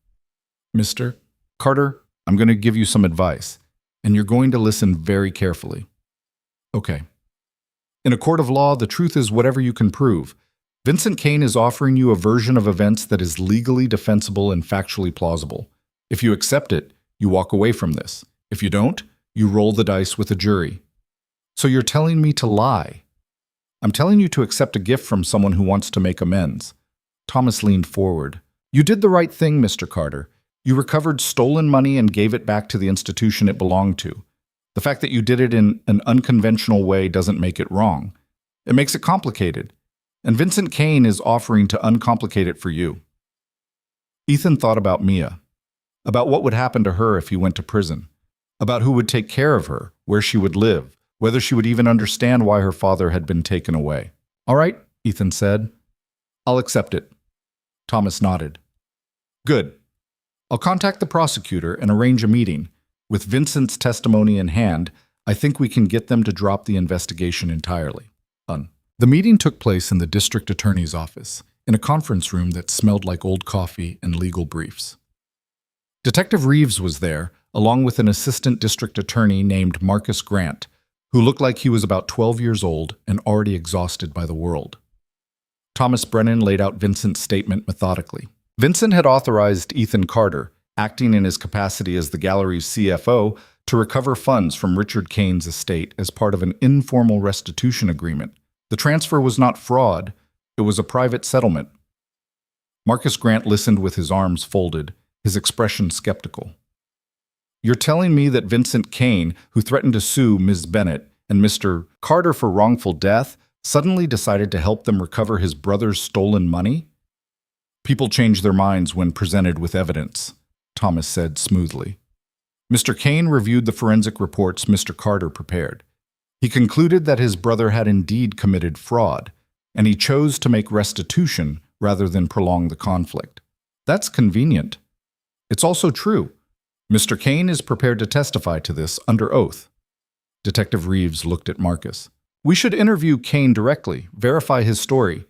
S1: Mr. Carter, I'm going to give you some advice, and you're going to listen very carefully. Okay. In a court of law, the truth is whatever you can prove. Vincent Kane is offering you a version of events that is legally defensible and factually plausible. If you accept it, you walk away from this. If you don't, you roll the dice with a jury. So you're telling me to lie. I'm telling you to accept a gift from someone who wants to make amends. Thomas leaned forward. You did the right thing, Mr. Carter. You recovered stolen money and gave it back to the institution it belonged to. The fact that you did it in an unconventional way doesn't make it wrong. It makes it complicated. And Vincent Kane is offering to uncomplicate it for you. Ethan thought about Mia, about what would happen to her if he went to prison, about who would take care of her, where she would live, whether she would even understand why her father had been taken away. All right, Ethan said. I'll accept it. Thomas nodded. Good. I'll contact the prosecutor and arrange a meeting. With Vincent's testimony in hand, I think we can get them to drop the investigation entirely. The meeting took place in the district attorney's office, in a conference room that smelled like old coffee and legal briefs. Detective Reeves was there, along with an assistant district attorney named Marcus Grant, who looked like he was about 12 years old and already exhausted by the world. Thomas Brennan laid out Vincent's statement methodically. Vincent had authorized Ethan Carter, acting in his capacity as the gallery's CFO, to recover funds from Richard Kane's estate as part of an informal restitution agreement. The transfer was not fraud, it was a private settlement. Marcus Grant listened with his arms folded, his expression skeptical. You're telling me that Vincent Kane, who threatened to sue Ms. Bennett and Mr. Carter for wrongful death, suddenly decided to help them recover his brother's stolen money? People change their minds when presented with evidence, Thomas said smoothly. Mr. Kane reviewed the forensic reports Mr. Carter prepared. He concluded that his brother had indeed committed fraud, and he chose to make restitution rather than prolong the conflict. That's convenient. It's also true. Mr. Kane is prepared to testify to this under oath. Detective Reeves looked at Marcus. We should interview Kane directly, verify his story.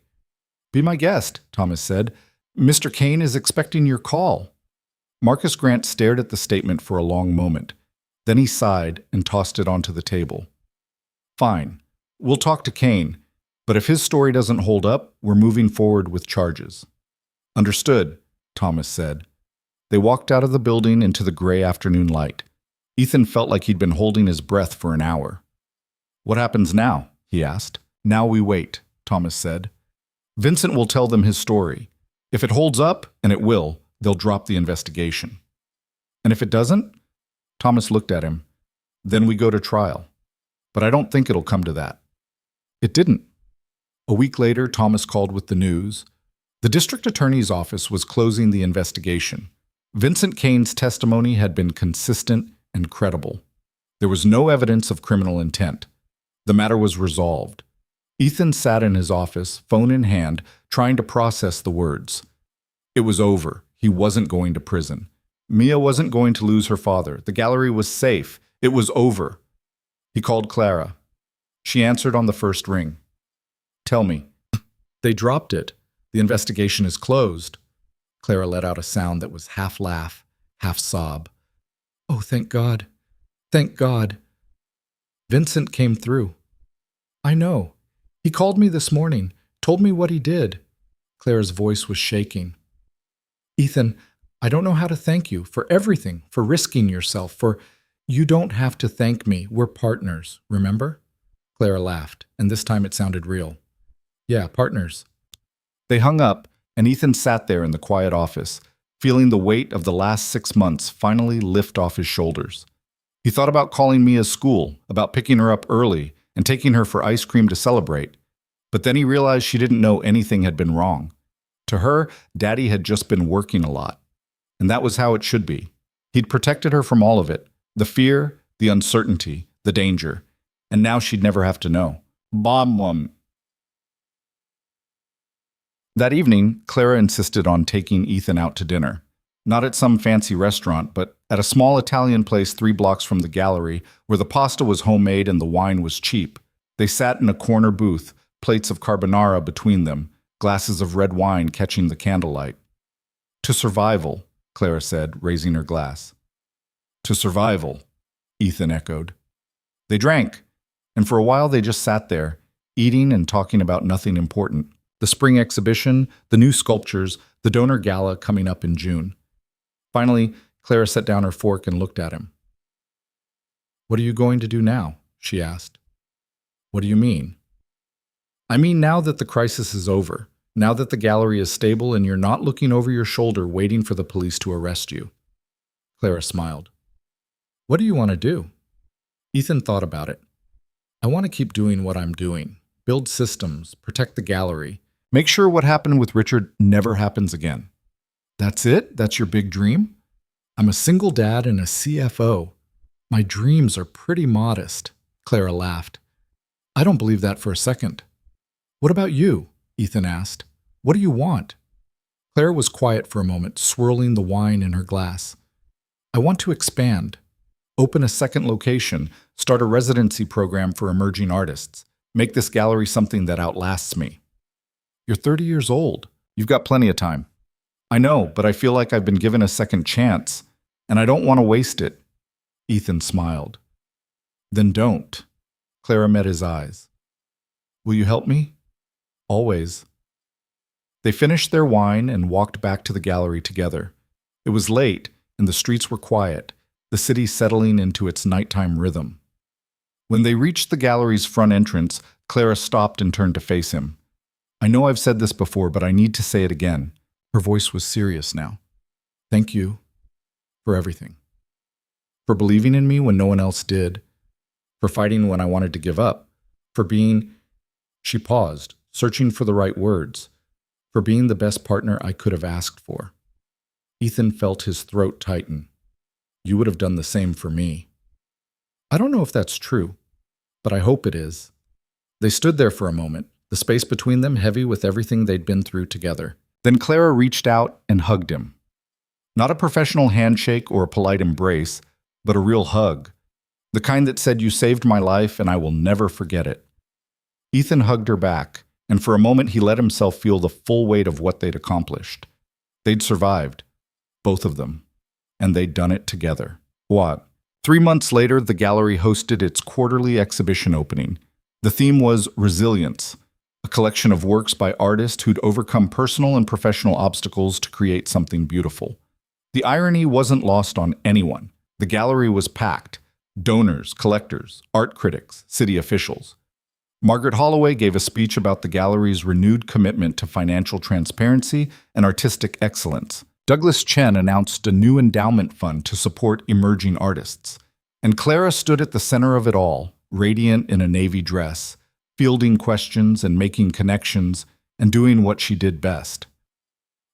S1: Be my guest, Thomas said. Mr. Kane is expecting your call. Marcus Grant stared at the statement for a long moment. Then he sighed and tossed it onto the table. Fine. We'll talk to Kane, but if his story doesn't hold up, we're moving forward with charges. Understood, Thomas said. They walked out of the building into the gray afternoon light. Ethan felt like he'd been holding his breath for an hour. What happens now? He asked. Now we wait, Thomas said. Vincent will tell them his story. If it holds up, and it will, they'll drop the investigation. And if it doesn't? Thomas looked at him. Then we go to trial. But I don't think it'll come to that. It didn't. A week later, Thomas called with the news. The district attorney's office was closing the investigation. Vincent Kane's testimony had been consistent and credible. There was no evidence of criminal intent. The matter was resolved. Ethan sat in his office, phone in hand, trying to process the words. It was over. He wasn't going to prison. Mia wasn't going to lose her father. The gallery was safe. It was over. He called Clara. She answered on the first ring. Tell me. They dropped it. The investigation is closed. Clara let out a sound that was half laugh, half sob. Oh, thank God. Thank God. Vincent came through. I know. He called me this morning, told me what he did. Clara's voice was shaking. Ethan, I don't know how to thank you for everything, for risking yourself, for... You don't have to thank me. We're partners, remember? Clara laughed, and this time it sounded real. Yeah, partners. They hung up, and Ethan sat there in the quiet office, feeling the weight of the last 6 months finally lift off his shoulders. He thought about calling Mia's school, about picking her up early and taking her for ice cream to celebrate. But then he realized she didn't know anything had been wrong. To her, Daddy had just been working a lot. And that was how it should be. He'd protected her from all of it. The fear, the uncertainty, the danger. And now she'd never have to know. Bomb. That evening, Clara insisted on taking Ethan out to dinner. Not at some fancy restaurant, but at a small Italian place 3 blocks from the gallery where the pasta was homemade and the wine was cheap. They sat in a corner booth, plates of carbonara between them, glasses of red wine catching the candlelight. To survival, Clara said, raising her glass. To survival, Ethan echoed. They drank, and for a while they just sat there, eating and talking about nothing important. The spring exhibition, the new sculptures, the donor gala coming up in June. Finally, Clara set down her fork and looked at him. What are you going to do now? She asked. What do you mean? I mean now that the crisis is over, now that the gallery is stable and you're not looking over your shoulder waiting for the police to arrest you. Clara smiled. What do you want to do? Ethan thought about it. I want to keep doing what I'm doing. Build systems, protect the gallery. Make sure what happened with Richard never happens again. That's it? That's your big dream? I'm a single dad and a CFO. My dreams are pretty modest. Clara laughed. I don't believe that for a second. What about you? Ethan asked. What do you want? Clara was quiet for a moment, swirling the wine in her glass. I want to expand. Open a second location, start a residency program for emerging artists, make this gallery something that outlasts me. You're 30 years old. You've got plenty of time. I know, but I feel like I've been given a second chance, and I don't want to waste it. Ethan smiled. Then don't. Clara met his eyes. Will you help me? Always. They finished their wine and walked back to the gallery together. It was late, and the streets were quiet, the city settling into its nighttime rhythm. When they reached the gallery's front entrance, Clara stopped and turned to face him. I know I've said this before, but I need to say it again. Her voice was serious now. Thank you for everything. For believing in me when no one else did. For fighting when I wanted to give up. For being... She paused, searching for the right words. For being the best partner I could have asked for. Ethan felt his throat tighten. You would have done the same for me. I don't know if that's true, but I hope it is. They stood there for a moment, the space between them heavy with everything they'd been through together. Then Clara reached out and hugged him. Not a professional handshake or a polite embrace, but a real hug. The kind that said, you saved my life and I will never forget it. Ethan hugged her back, and for a moment he let himself feel the full weight of what they'd accomplished. They'd survived, both of them, and they'd done it together. What? 3 months later, the gallery hosted its quarterly exhibition opening. The theme was Resilience, a collection of works by artists who'd overcome personal and professional obstacles to create something beautiful. The irony wasn't lost on anyone. The gallery was packed. Donors, collectors, art critics, city officials. Margaret Holloway gave a speech about the gallery's renewed commitment to financial transparency and artistic excellence. Douglas Chen announced a new endowment fund to support emerging artists. And Clara stood at the center of it all, radiant in a navy dress, fielding questions and making connections and doing what she did best.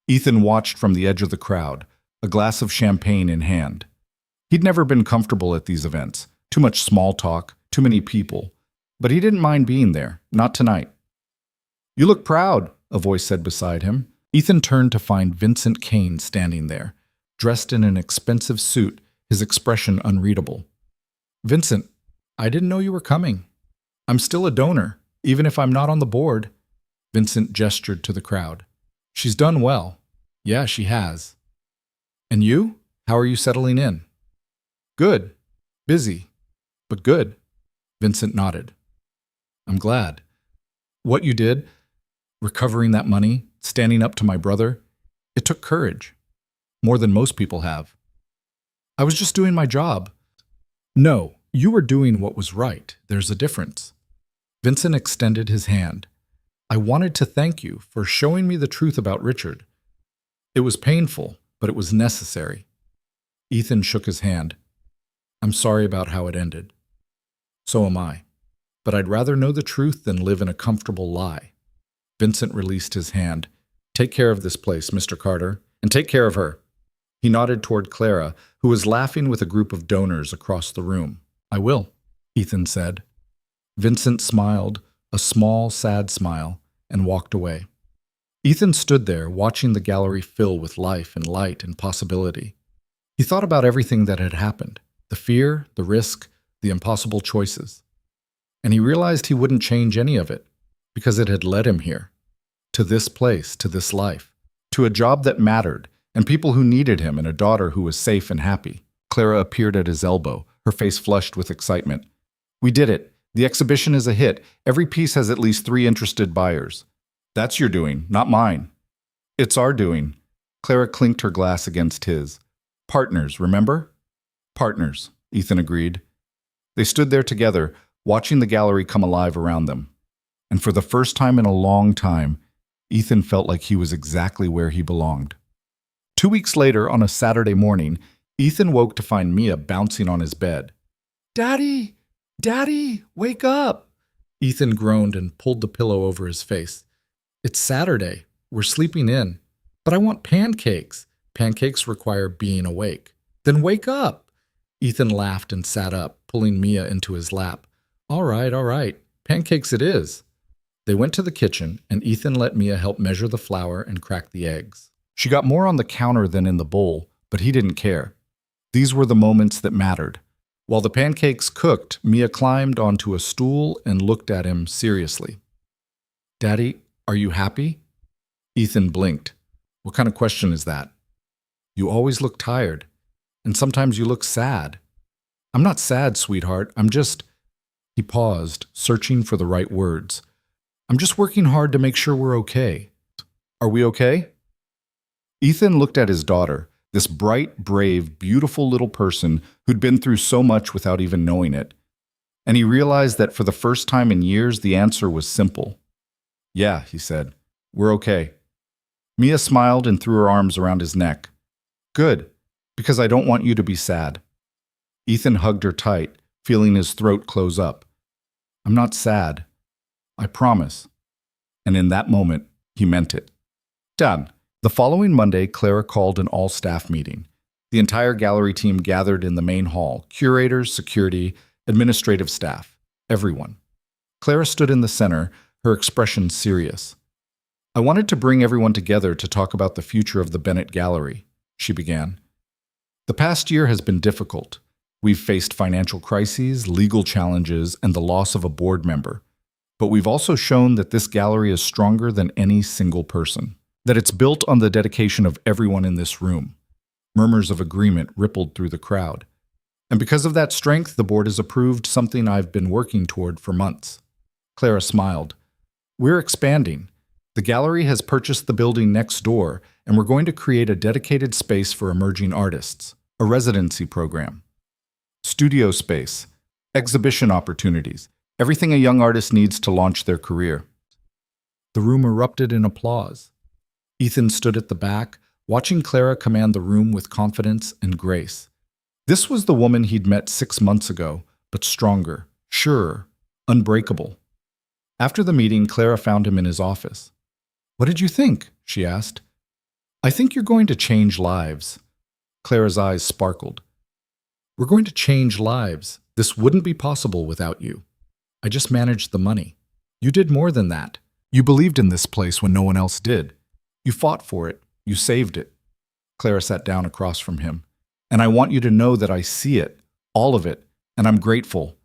S1: Ethan watched from the edge of the crowd, a glass of champagne in hand. He'd never been comfortable at these events. Too much small talk, too many people. But he didn't mind being there, not tonight. You look proud, a voice said beside him. Ethan turned to find Vincent Kane standing there, dressed in an expensive suit, his expression unreadable. Vincent, I didn't know you were coming. I'm still a donor, even if I'm not on the board. Vincent gestured to the crowd. She's done well. Yeah, she has. And you? How are you settling in? Good. Busy. But good. Vincent nodded. I'm glad. What you did, recovering that money, standing up to my brother, it took courage. More than most people have. I was just doing my job. No, you were doing what was right. There's a difference. Vincent extended his hand. I wanted to thank you for showing me the truth about Richard. It was painful, but it was necessary. Ethan shook his hand. I'm sorry about how it ended. So am I. But I'd rather know the truth than live in a comfortable lie. Vincent released his hand. Take care of this place, Mr. Carter, and take care of her. He nodded toward Clara, who was laughing with a group of donors across the room. I will, Ethan said. Vincent smiled, a small, sad smile, and walked away. Ethan stood there, watching the gallery fill with life and light and possibility. He thought about everything that had happened, the fear, the risk, the impossible choices. And he realized he wouldn't change any of it, because it had led him here, to this place, to this life, to a job that mattered, and people who needed him, and a daughter who was safe and happy. Clara appeared at his elbow, her face flushed with excitement. We did it. The exhibition is a hit. Every piece has at least 3 interested buyers. That's your doing, not mine. It's our doing. Clara clinked her glass against his. Partners, remember? Partners, Ethan agreed. They stood there together, watching the gallery come alive around them. And for the first time in a long time, Ethan felt like he was exactly where he belonged. 2 weeks later, on a Saturday morning, Ethan woke to find Mia bouncing on his bed. Daddy! Daddy! Wake up! Ethan groaned and pulled the pillow over his face. It's Saturday. We're sleeping in. But I want pancakes. Pancakes require being awake. Then wake up! Ethan laughed and sat up, pulling Mia into his lap. All right. Pancakes it is. They went to the kitchen, and Ethan let Mia help measure the flour and crack the eggs. She got more on the counter than in the bowl, but he didn't care. These were the moments that mattered. While the pancakes cooked, Mia climbed onto a stool and looked at him seriously. Daddy, are you happy? Ethan blinked. What kind of question is that? You always look tired, and sometimes you look sad. I'm not sad, sweetheart. I'm just... He paused, searching for the right words. I'm just working hard to make sure we're okay. Are we okay? Ethan looked at his daughter, this bright, brave, beautiful little person who'd been through so much without even knowing it. And he realized that for the first time in years, the answer was simple. Yeah, he said, we're okay. Mia smiled and threw her arms around his neck. Good, because I don't want you to be sad. Ethan hugged her tight, feeling his throat close up. I'm not sad. I promise. And in that moment, he meant it. Done. The following Monday, Clara called an all-staff meeting. The entire gallery team gathered in the main hall, curators, security, administrative staff, everyone. Clara stood in the center, her expression serious. I wanted to bring everyone together to talk about the future of the Bennett Gallery, she began. The past year has been difficult. We've faced financial crises, legal challenges, and the loss of a board member. But we've also shown that this gallery is stronger than any single person, that it's built on the dedication of everyone in this room. Murmurs of agreement rippled through the crowd. And because of that strength, the board has approved something I've been working toward for months. Clara smiled. We're expanding. The gallery has purchased the building next door, and we're going to create a dedicated space for emerging artists, a residency program, studio space, exhibition opportunities, everything a young artist needs to launch their career. The room erupted in applause. Ethan stood at the back, watching Clara command the room with confidence and grace. This was the woman he'd met 6 months ago, but stronger, surer, unbreakable. After the meeting, Clara found him in his office. What did you think? She asked. I think you're going to change lives. Clara's eyes sparkled. We're going to change lives. This wouldn't be possible without you. I just managed the money. You did more than that. You believed in this place when no one else did. You fought for it. You saved it. Clara sat down across from him. And I want you to know that I see it, all of it, and I'm grateful.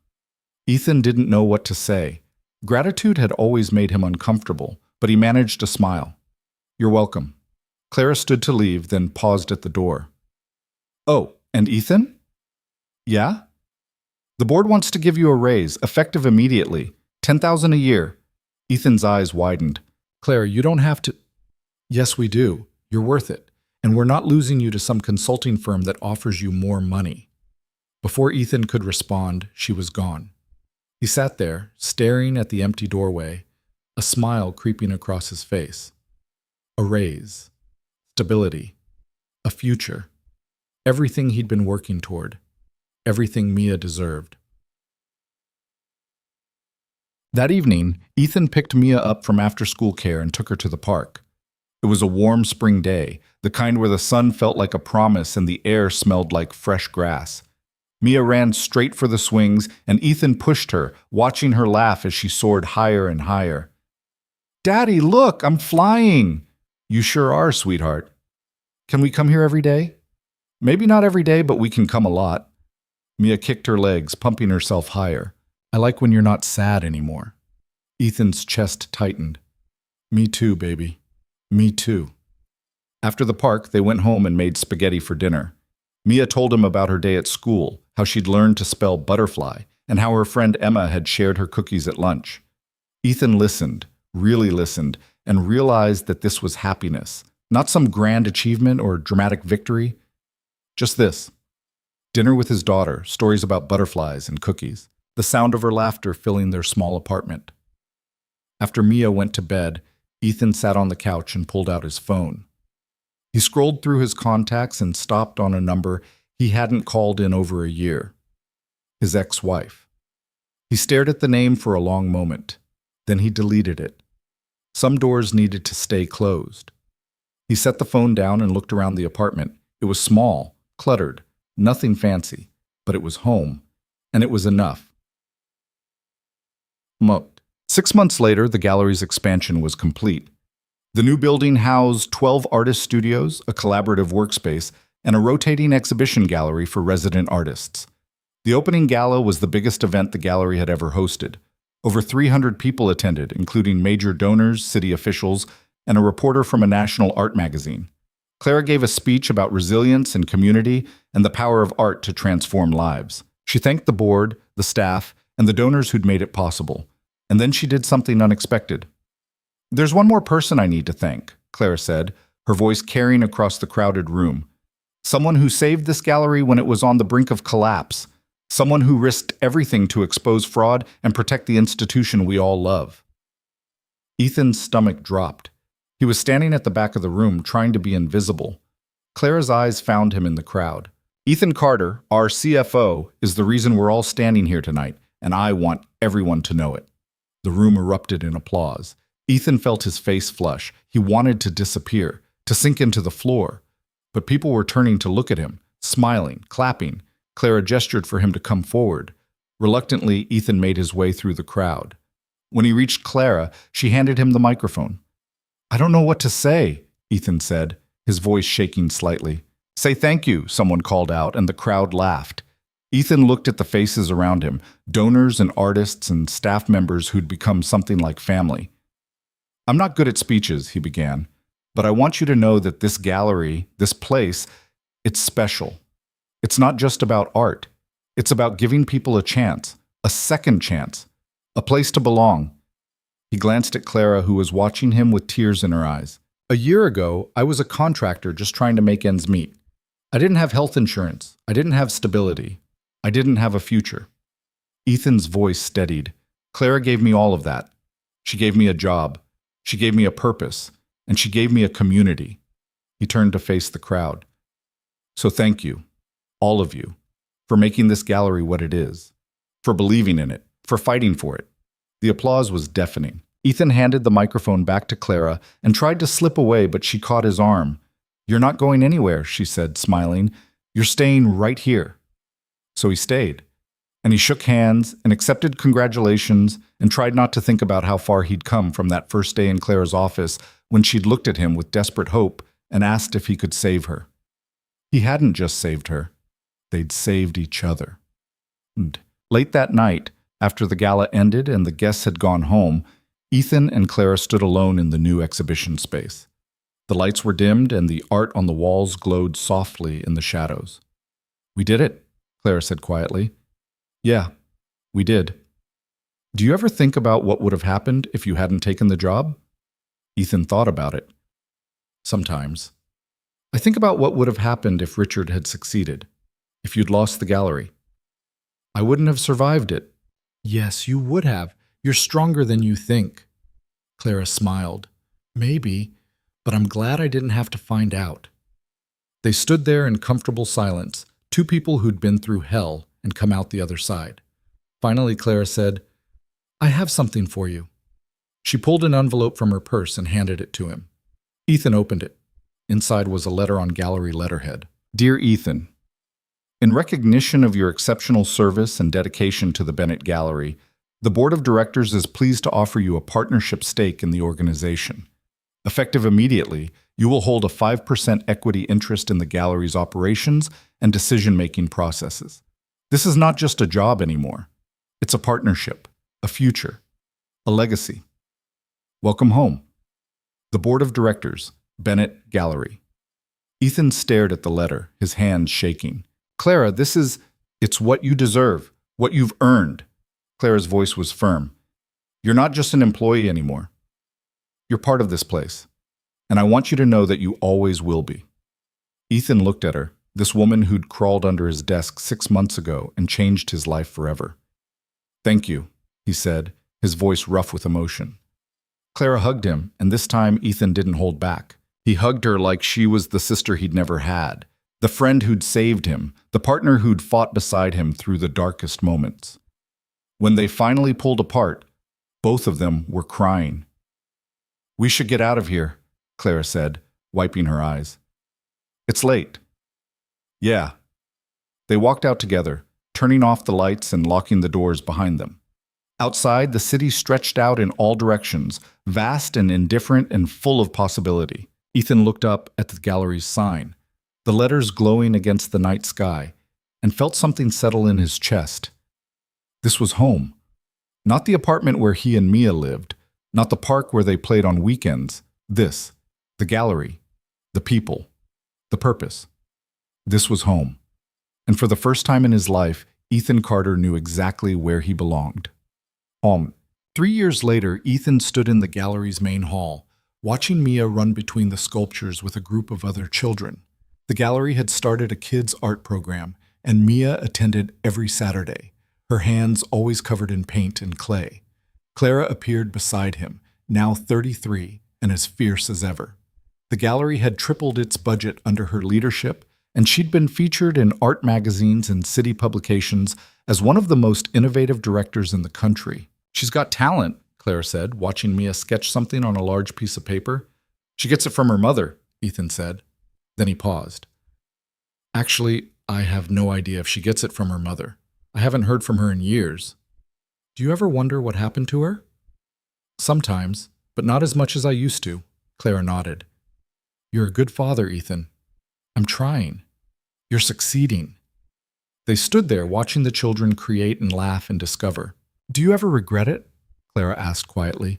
S1: Ethan didn't know what to say. Gratitude had always made him uncomfortable, but he managed to smile. You're welcome. Clara stood to leave, then paused at the door. Oh, and Ethan? Yeah? The board wants to give you a raise, effective immediately. $10,000 a year. Ethan's eyes widened. Clara, you don't have to... Yes, we do. You're worth it. And we're not losing you to some consulting firm that offers you more money. Before Ethan could respond, she was gone. He sat there, staring at the empty doorway, a smile creeping across his face. A raise. Stability. A future. Everything he'd been working toward. Everything Mia deserved. That evening, Ethan picked Mia up from after-school care and took her to the park. It was a warm spring day, the kind where the sun felt like a promise and the air smelled like fresh grass. Mia ran straight for the swings, and Ethan pushed her, watching her laugh as she soared higher and higher. Daddy, look, I'm flying! You sure are, sweetheart. Can we come here every day? Maybe not every day, but we can come a lot. Mia kicked her legs, pumping herself higher. I like when you're not sad anymore. Ethan's chest tightened. Me too, baby. Me too. After the park, they went home and made spaghetti for dinner. Mia told him about her day at school, how she'd learned to spell butterfly, and how her friend Emma had shared her cookies at lunch. Ethan listened, really listened, and realized that this was happiness, not some grand achievement or dramatic victory. Just this. Dinner with his daughter, stories about butterflies and cookies, the sound of her laughter filling their small apartment. After Mia went to bed, Ethan sat on the couch and pulled out his phone. He scrolled through his contacts and stopped on a number he hadn't called in over a year. His ex-wife. He stared at the name for a long moment. Then he deleted it. Some doors needed to stay closed. He set the phone down and looked around the apartment. It was small, cluttered, nothing fancy, but it was home, and it was enough. 6 months later, the gallery's expansion was complete. The new building housed 12 artist studios, a collaborative workspace, and a rotating exhibition gallery for resident artists. The opening gala was the biggest event the gallery had ever hosted. Over 300 people attended, including major donors, city officials, and a reporter from a national art magazine. Clara gave a speech about resilience and community and the power of art to transform lives. She thanked the board, the staff, and the donors who'd made it possible. And then she did something unexpected. There's one more person I need to thank, Clara said, her voice carrying across the crowded room. Someone who saved this gallery when it was on the brink of collapse. Someone who risked everything to expose fraud and protect the institution we all love. Ethan's stomach dropped. He was standing at the back of the room, trying to be invisible. Clara's eyes found him in the crowd. Ethan Carter, our CFO, is the reason we're all standing here tonight, and I want everyone to know it. The room erupted in applause. Ethan felt his face flush. He wanted to disappear, to sink into the floor. But people were turning to look at him, smiling, clapping. Clara gestured for him to come forward. Reluctantly, Ethan made his way through the crowd. When he reached Clara, she handed him the microphone. "I don't know what to say," Ethan said, his voice shaking slightly. "Say thank you," someone called out, and the crowd laughed. Ethan looked at the faces around him, donors and artists and staff members who'd become something like family. "I'm not good at speeches," he began, "but I want you to know that this gallery, this place, it's special. It's not just about art. It's about giving people a chance, a second chance, a place to belong." He glanced at Clara, who was watching him with tears in her eyes. "A year ago, I was a contractor just trying to make ends meet. I didn't have health insurance. I didn't have stability. I didn't have a future." Ethan's voice steadied. "Clara gave me all of that. She gave me a job. She gave me a purpose. And she gave me a community." He turned to face the crowd. "So thank you, all of you, for making this gallery what it is, for believing in it, for fighting for it." The applause was deafening. Ethan handed the microphone back to Clara and tried to slip away, but she caught his arm. "You're not going anywhere," she said, smiling. "You're staying right here." So he stayed, and he shook hands and accepted congratulations and tried not to think about how far he'd come from that first day in Clara's office when she'd looked at him with desperate hope and asked if he could save her. He hadn't just saved her. They'd saved each other. And late that night, after the gala ended and the guests had gone home, Ethan and Clara stood alone in the new exhibition space. The lights were dimmed and the art on the walls glowed softly in the shadows. "We did it," Clara said quietly. "Yeah, we did." "Do you ever think about what would have happened if you hadn't taken the job?" Ethan thought about it. "Sometimes. I think about what would have happened if Richard had succeeded, if you'd lost the gallery. I wouldn't have survived it." "Yes, you would have. You're stronger than you think." Clara smiled. "Maybe, but I'm glad I didn't have to find out." They stood there in comfortable silence, two people who'd been through hell and come out the other side. Finally, Clara said, "I have something for you." She pulled an envelope from her purse and handed it to him. Ethan opened it. Inside was a letter on gallery letterhead. "Dear Ethan, in recognition of your exceptional service and dedication to the Bennett Gallery, the Board of Directors is pleased to offer you a partnership stake in the organization. Effective immediately, you will hold a 5% equity interest in the gallery's operations and decision-making processes. This is not just a job anymore. It's a partnership, a future, a legacy. Welcome home. The Board of Directors, Bennett Gallery." Ethan stared at the letter, his hands shaking. "Clara, it's what you deserve, what you've earned." Clara's voice was firm. "You're not just an employee anymore. You're part of this place, and I want you to know that you always will be." Ethan looked at her, this woman who'd crawled under his desk 6 months ago and changed his life forever. "Thank you," he said, his voice rough with emotion. Clara hugged him, and this time Ethan didn't hold back. He hugged her like she was the sister he'd never had, the friend who'd saved him, the partner who'd fought beside him through the darkest moments. When they finally pulled apart, both of them were crying. "We should get out of here," Clara said, wiping her eyes. "It's late." "Yeah." They walked out together, turning off the lights and locking the doors behind them. Outside, the city stretched out in all directions, vast and indifferent and full of possibility. Ethan looked up at the gallery's sign, the letters glowing against the night sky, and felt something settle in his chest. This was home. Not the apartment where he and Mia lived, not the park where they played on weekends. This, the gallery, the people, the purpose. This was home. And for the first time in his life, Ethan Carter knew exactly where he belonged. 3 years later, Ethan stood in the gallery's main hall, watching Mia run between the sculptures with a group of other children. The gallery had started a kids' art program, and Mia attended every Saturday, her hands always covered in paint and clay. Clara appeared beside him, now 33 and as fierce as ever. The gallery had tripled its budget under her leadership, and she'd been featured in art magazines and city publications as one of the most innovative directors in the country. She's got talent, Clara said, watching Mia sketch something on a large piece of paper. She gets it from her mother, Ethan said. Then he paused. Actually, I have no idea if she gets it from her mother. I haven't heard from her in years. Do you ever wonder what happened to her? Sometimes, but not as much as I used to, Clara nodded. You're a good father, Ethan. I'm trying. You're succeeding. They stood there watching the children create and laugh and discover. Do you ever regret it? Clara asked quietly.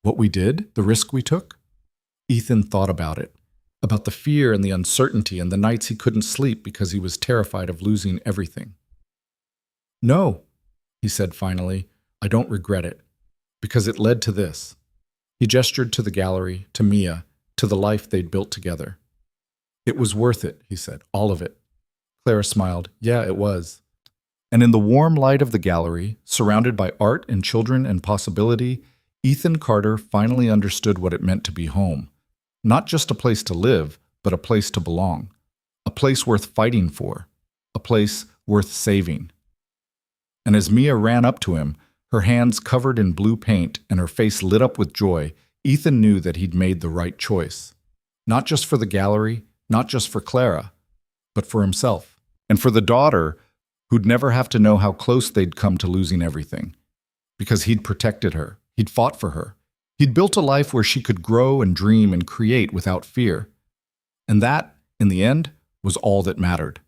S1: What we did? The risk we took? Ethan thought about it, about the fear and the uncertainty and the nights he couldn't sleep because he was terrified of losing everything. No, he said finally, I don't regret it, because it led to this. He gestured to the gallery, to Mia, to the life they'd built together. It was worth it, he said, all of it. Clara smiled. Yeah, it was. And in the warm light of the gallery, surrounded by art and children and possibility, Ethan Carter finally understood what it meant to be home. Not just a place to live, but a place to belong. A place worth fighting for. A place worth saving. And as Mia ran up to him, her hands covered in blue paint and her face lit up with joy, Ethan knew that he'd made the right choice. Not just for the gallery, not just for Clara, but for himself. And for the daughter, who'd never have to know how close they'd come to losing everything. Because he'd protected her. He'd fought for her. He'd built a life where she could grow and dream and create without fear. And that, in the end, was all that mattered.